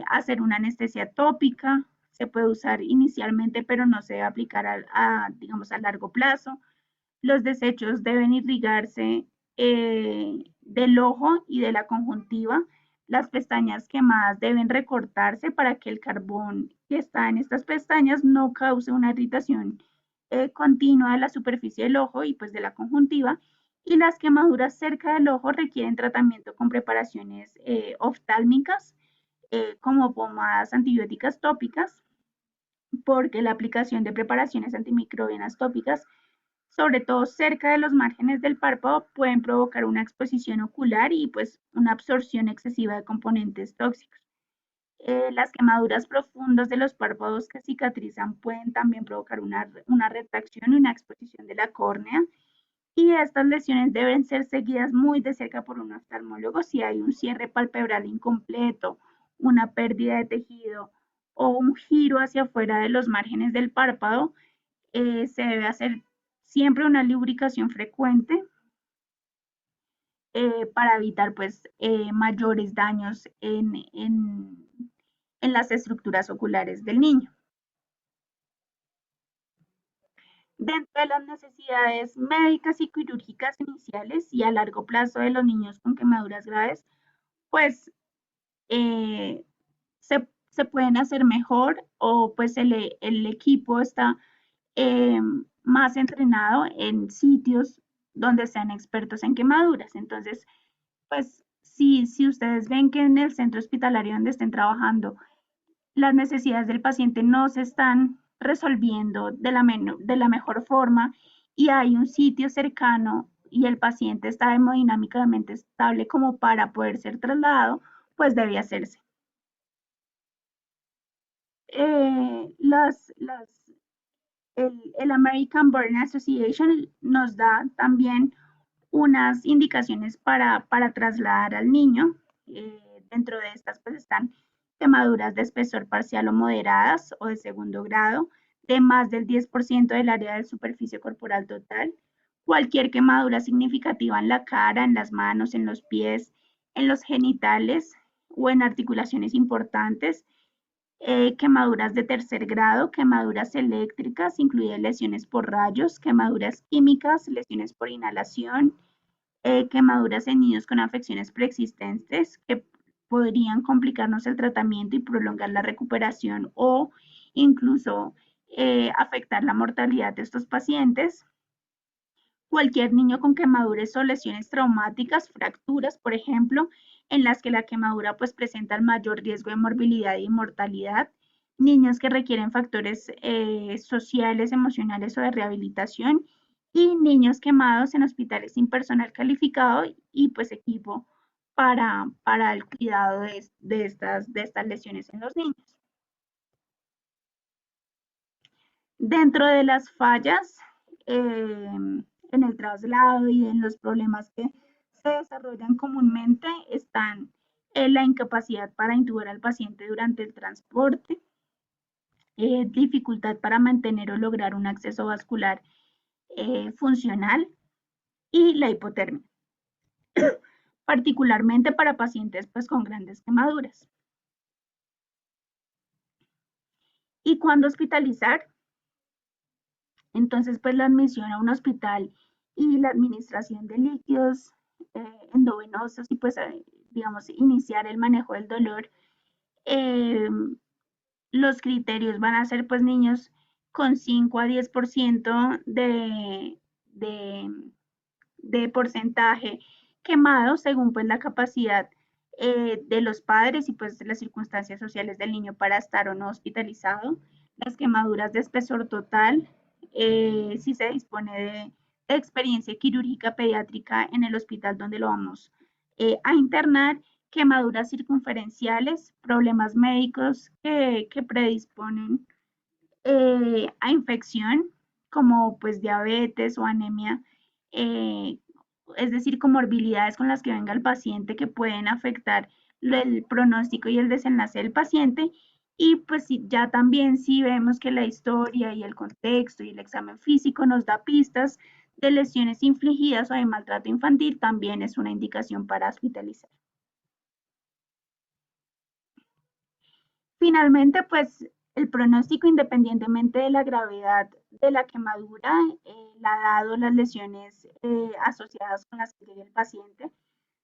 hacer una anestesia tópica, se puede usar inicialmente, pero no se debe aplicar digamos, a largo plazo. Los desechos deben irrigarse del ojo y de la conjuntiva. Las pestañas quemadas deben recortarse para que el carbón que está en estas pestañas no cause una irritación continua de la superficie del ojo y pues de la conjuntiva. Y las quemaduras cerca del ojo requieren tratamiento con preparaciones oftálmicas como pomadas antibióticas tópicas, porque la aplicación de preparaciones antimicrobianas tópicas sobre todo cerca de los márgenes del párpado, pueden provocar una exposición ocular y pues una absorción excesiva de componentes tóxicos. Las quemaduras profundas de los párpados que cicatrizan pueden también provocar una retracción y una exposición de la córnea. Y estas lesiones deben ser seguidas muy de cerca por un oftalmólogo si hay un cierre palpebral incompleto, una pérdida de tejido o un giro hacia afuera de los márgenes del párpado. Se debe hacer siempre una lubricación frecuente para evitar pues mayores daños en las estructuras oculares del niño. Dentro de las necesidades médicas y quirúrgicas iniciales y a largo plazo de los niños con quemaduras graves, pues se pueden hacer mejor o pues el equipo está más entrenado en sitios donde sean expertos en quemaduras. Entonces, pues si ustedes ven que en el centro hospitalario donde estén trabajando las necesidades del paciente no se están resolviendo de la mejor forma y hay un sitio cercano y el paciente está hemodinámicamente estable como para poder ser trasladado, pues debe hacerse. El American Burn Association nos da también unas indicaciones para trasladar al niño. Dentro de estas pues están quemaduras de espesor parcial o moderadas o de segundo grado, de más del 10% del área de superficie corporal total, cualquier quemadura significativa en la cara, en las manos, en los pies, en los genitales o en articulaciones importantes, quemaduras de tercer grado, quemaduras eléctricas, incluidas lesiones por rayos, quemaduras químicas, lesiones por inhalación, quemaduras en niños con afecciones preexistentes que podrían complicarnos el tratamiento y prolongar la recuperación o incluso afectar la mortalidad de estos pacientes. Cualquier niño con quemaduras o lesiones traumáticas, fracturas, por ejemplo, en las que la quemadura pues presenta el mayor riesgo de morbilidad y mortalidad. Niños que requieren factores sociales, emocionales o de rehabilitación y niños quemados en hospitales sin personal calificado y pues equipo para el cuidado de estas lesiones en los niños. Dentro de las fallas en el traslado y en los problemas que se desarrollan comúnmente están la incapacidad para intubar al paciente durante el transporte, dificultad para mantener o lograr un acceso vascular funcional y la hipotermia, particularmente para pacientes pues, con grandes quemaduras. ¿Y cuándo hospitalizar? Entonces, pues la admisión a un hospital y la administración de líquidos endovenosos y pues, digamos, iniciar el manejo del dolor. Los criterios van a ser pues niños con 5 a 10% de porcentaje quemado según pues la capacidad de los padres y pues las circunstancias sociales del niño para estar o no hospitalizado. Las quemaduras de espesor total, si se dispone de experiencia quirúrgica pediátrica en el hospital donde lo vamos a internar, quemaduras circunferenciales, problemas médicos que predisponen a infección, como pues diabetes o anemia, es decir, comorbilidades con las que venga el paciente que pueden afectar el pronóstico y el desenlace del paciente. Y pues ya también si vemos que la historia y el contexto y el examen físico nos da pistas de lesiones infligidas o de maltrato infantil, también es una indicación para hospitalizar. Finalmente, pues el pronóstico, independientemente de la gravedad de la quemadura, la edad o las lesiones asociadas con la salud del paciente,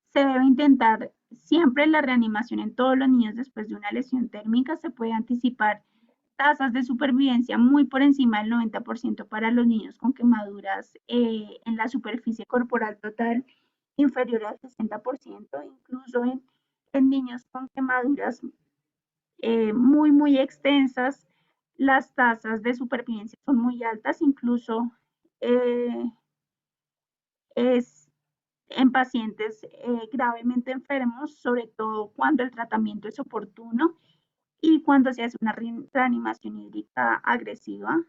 se debe intentar siempre la reanimación en todos los niños después de una lesión térmica. Se puede anticipar tasas de supervivencia muy por encima del 90% para los niños con quemaduras en la superficie corporal total inferior al 60%, incluso en niños con quemaduras muy extensas, las tasas de supervivencia son muy altas, incluso es en pacientes gravemente enfermos, sobre todo cuando el tratamiento es oportuno y cuando se hace una reanimación hídrica agresiva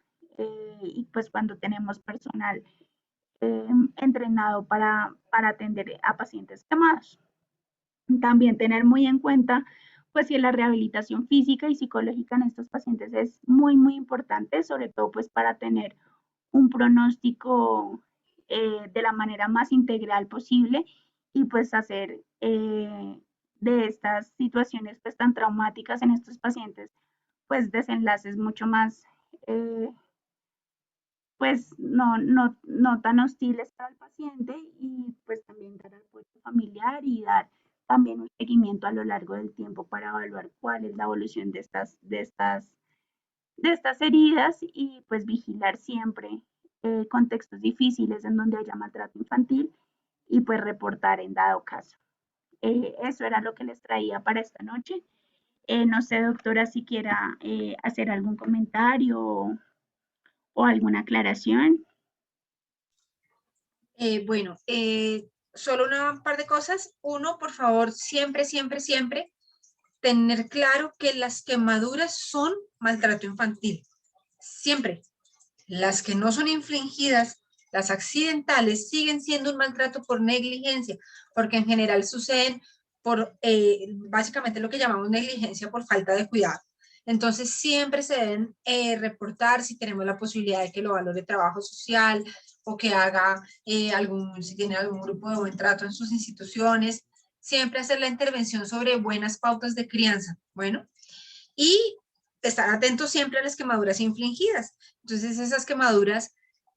y pues cuando tenemos personal entrenado para atender a pacientes quemados. También tener muy en cuenta pues si la rehabilitación física y psicológica en estos pacientes es muy importante, sobre todo pues para tener un pronóstico de la manera más integral posible y pues hacer de estas situaciones pues tan traumáticas en estos pacientes pues desenlaces mucho más pues no tan hostiles para el paciente y pues también dar apoyo familiar y dar también un seguimiento a lo largo del tiempo para evaluar cuál es la evolución de estas heridas y pues vigilar siempre contextos difíciles en donde haya maltrato infantil y pues reportar en dado caso. Eso era lo que les traía para esta noche. No sé, doctora, si quiera hacer algún comentario o alguna aclaración. Bueno, solo un par de cosas. Uno, por favor, siempre, siempre, siempre tener claro que las quemaduras son maltrato infantil. Siempre. Las que no son infligidas, las accidentales, siguen siendo un maltrato por negligencia, porque en general suceden por básicamente lo que llamamos negligencia por falta de cuidado. Entonces siempre se deben reportar si tenemos la posibilidad de que lo valore trabajo social o que haga si tiene algún grupo de buen trato en sus instituciones, siempre hacer la intervención sobre buenas pautas de crianza. Bueno, y estar atentos siempre a las quemaduras infligidas. Entonces, esas quemaduras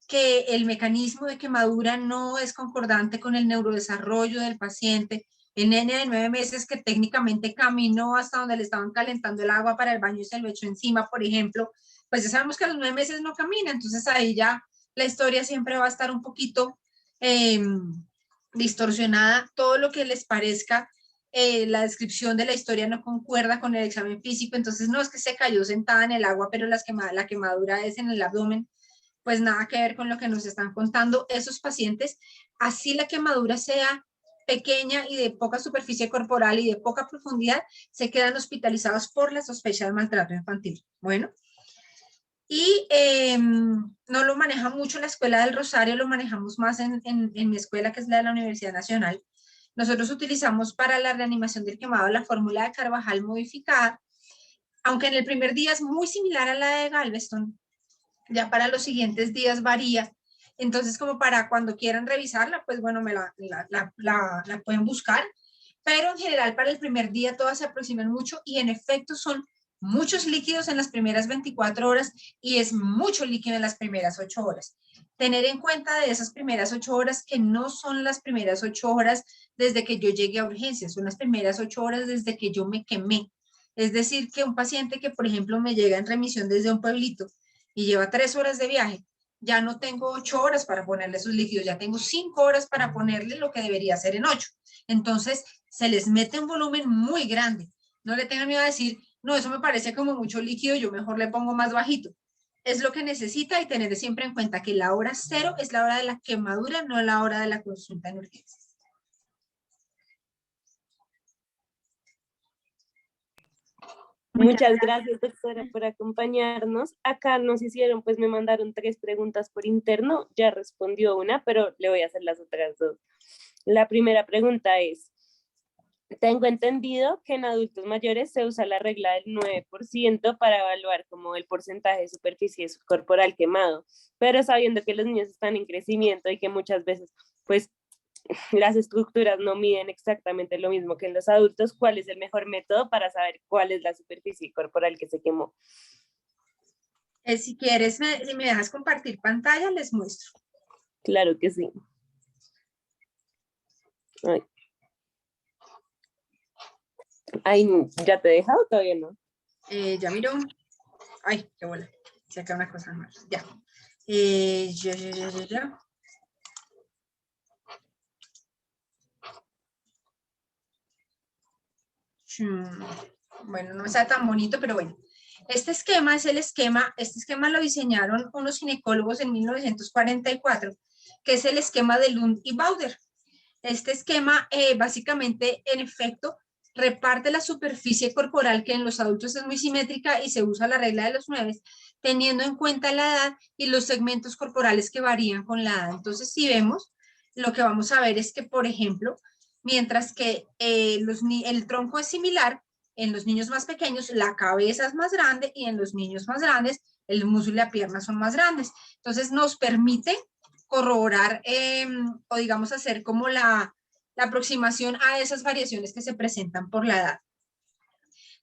que el mecanismo de quemadura no es concordante con el neurodesarrollo del paciente, el nene de 9 meses que técnicamente caminó hasta donde le estaban calentando el agua para el baño y se lo echó encima, por ejemplo, pues ya sabemos que a los 9 meses no camina, entonces ahí ya la historia siempre va a estar un poquito distorsionada, todo lo que les parezca la descripción de la historia no concuerda con el examen físico, entonces no es que se cayó sentada en el agua, pero la quemadura es en el abdomen, pues nada que ver con lo que nos están contando esos pacientes, así la quemadura sea pequeña y de poca superficie corporal y de poca profundidad, se quedan hospitalizados por la sospecha de maltrato infantil. Bueno, y no lo maneja mucho la Escuela del Rosario, lo manejamos más en mi escuela, que es la de la Universidad Nacional. Nosotros utilizamos para la reanimación del quemado la fórmula de Carvajal modificada, aunque en el primer día es muy similar a la de Galveston, ya para los siguientes días varía. Entonces, como para cuando quieran revisarla, pues bueno, la pueden buscar, pero en general para el primer día todas se aproximan mucho y en efecto son muchos líquidos en las primeras 24 horas y es mucho líquido en las primeras 8 horas. Tener en cuenta de esas primeras 8 horas que no son las primeras 8 horas desde que yo llegué a urgencias, son las primeras 8 horas desde que yo me quemé. Es decir, que un paciente que, por ejemplo, me llega en remisión desde un pueblito y lleva 3 horas de viaje, ya no tengo 8 horas para ponerle sus líquidos, ya tengo 5 horas para ponerle lo que debería ser en 8. Entonces, se les mete un volumen muy grande. No le tengan miedo a decir, no, eso me parece como mucho líquido, yo mejor le pongo más bajito. Es lo que necesita y tener siempre en cuenta que la hora 0 es la hora de la quemadura, no la hora de la consulta en urgencias. Muchas gracias, doctora, por acompañarnos. Acá nos hicieron, pues me mandaron 3 preguntas por interno, ya respondió una, pero le voy a hacer las otras 2. La primera pregunta es, tengo entendido que en adultos mayores se usa la regla del 9% para evaluar como el porcentaje de superficie corporal quemado, pero sabiendo que los niños están en crecimiento y que muchas veces, pues, las estructuras no miden exactamente lo mismo que en los adultos, ¿cuál es el mejor método para saber cuál es la superficie corporal que se quemó? Si quieres, si me dejas compartir pantalla, les muestro. Claro que sí. Ay. Ay, ¿ya te he dejado? Todavía no. Ya miro. Ay, qué bola. Se acaba una cosa más. Ya. Ya. Bueno, no está tan bonito, pero bueno. Este esquema es el esquema, este esquema lo diseñaron unos ginecólogos en 1944, que es el esquema de Lund y Bauder. Este esquema básicamente, en efecto, reparte la superficie corporal que en los adultos es muy simétrica y se usa la regla de los 9, teniendo en cuenta la edad y los segmentos corporales que varían con la edad. Entonces, si vemos, lo que vamos a ver es que, por ejemplo, mientras que el tronco es similar, en los niños más pequeños la cabeza es más grande y en los niños más grandes el músculo y la pierna son más grandes. Entonces, nos permite corroborar o digamos hacer como la aproximación a esas variaciones que se presentan por la edad.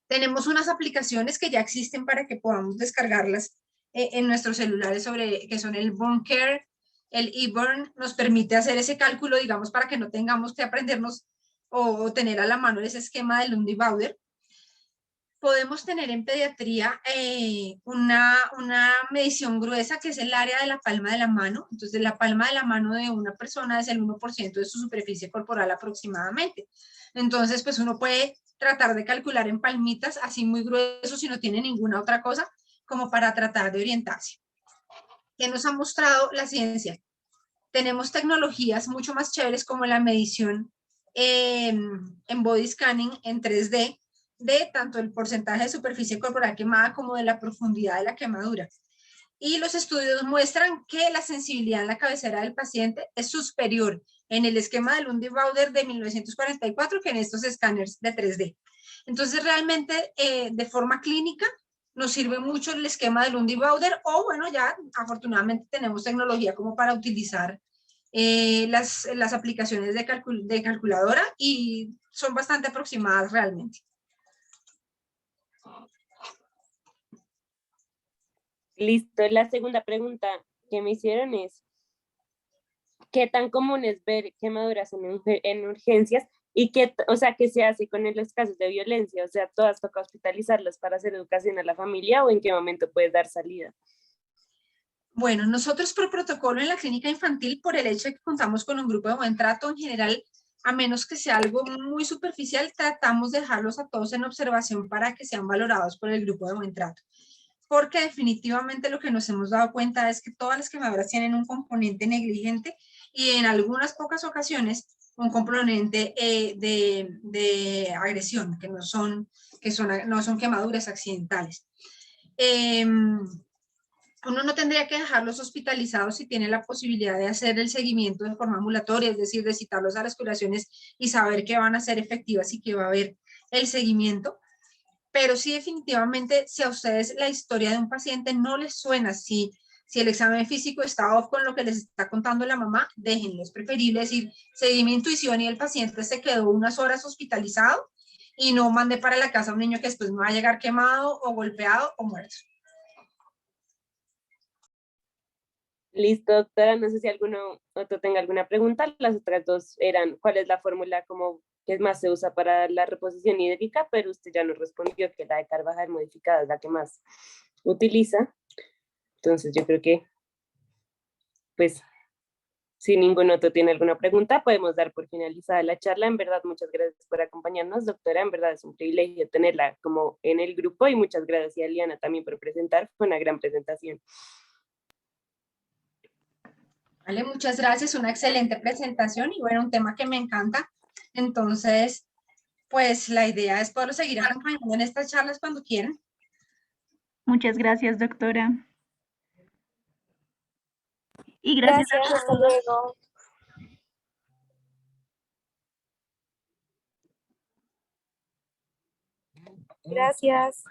Tenemos unas aplicaciones que ya existen para que podamos descargarlas en nuestros celulares que son el Born Care, el eBurn, nos permite hacer ese cálculo, digamos, para que no tengamos que aprendernos o tener a la mano ese esquema de Lundy-Bauder. Podemos tener en pediatría una medición gruesa, que es el área de la palma de la mano. Entonces, la palma de la mano de una persona es el 1% de su superficie corporal aproximadamente. Entonces, pues uno puede tratar de calcular en palmitas, así muy grueso, si no tiene ninguna otra cosa, como para tratar de orientarse. ¿Qué nos ha mostrado la ciencia? Tenemos tecnologías mucho más chéveres como la medición en body scanning en 3D, de tanto el porcentaje de superficie corporal quemada como de la profundidad de la quemadura. Y los estudios muestran que la sensibilidad en la cabecera del paciente es superior en el esquema de Lundy-Bauder de 1944 que en estos escáneres de 3D. Entonces, realmente, de forma clínica, nos sirve mucho el esquema de Lundy-Bauder, o bueno, ya afortunadamente tenemos tecnología como para utilizar las aplicaciones de calculadora, y son bastante aproximadas realmente. Listo. La segunda pregunta que me hicieron es, ¿qué tan común es ver quemaduras en urgencias? Y qué se hace con los casos de violencia, o sea, ¿todas toca hospitalizarlas para hacer educación a la familia o en qué momento puedes dar salida? Bueno, nosotros por protocolo en la clínica infantil, por el hecho de que contamos con un grupo de buen trato, en general, a menos que sea algo muy superficial, tratamos de dejarlos a todos en observación para que sean valorados por el grupo de buen trato. Porque definitivamente lo que nos hemos dado cuenta es que todas las quemaduras tienen un componente negligente y en algunas pocas ocasiones un componente de agresión, que no son quemaduras accidentales. Uno no tendría que dejarlos hospitalizados si tiene la posibilidad de hacer el seguimiento de forma ambulatoria, es decir, de citarlos a las curaciones y saber que van a ser efectivas y que va a haber el seguimiento. Pero sí, definitivamente, si a ustedes la historia de un paciente no les suena, si el examen físico está off con lo que les está contando la mamá, déjenlo. Es preferible decir, seguí mi intuición y el paciente se quedó unas horas hospitalizado y no mandé para la casa a un niño que después me va a llegar quemado o golpeado o muerto. Listo, doctora. No sé si alguno otro tenga alguna pregunta. Las otras dos eran, ¿cuál es la fórmula como que más se usa para la reposición hídrica? Pero usted ya nos respondió que la de Carvajal modificada es la que más utiliza. Entonces yo creo que, pues, si ningún otro tiene alguna pregunta, podemos dar por finalizada la charla. En verdad, muchas gracias por acompañarnos, doctora. En verdad es un privilegio tenerla como en el grupo, y muchas gracias a Liana también por presentar. Fue una gran presentación. Vale, muchas gracias, una excelente presentación y bueno, un tema que me encanta. Entonces, pues la idea es poderlo seguir acompañando en estas charlas cuando quieran. Muchas gracias, doctora. Y gracias a Hasta todos. luego. Gracias.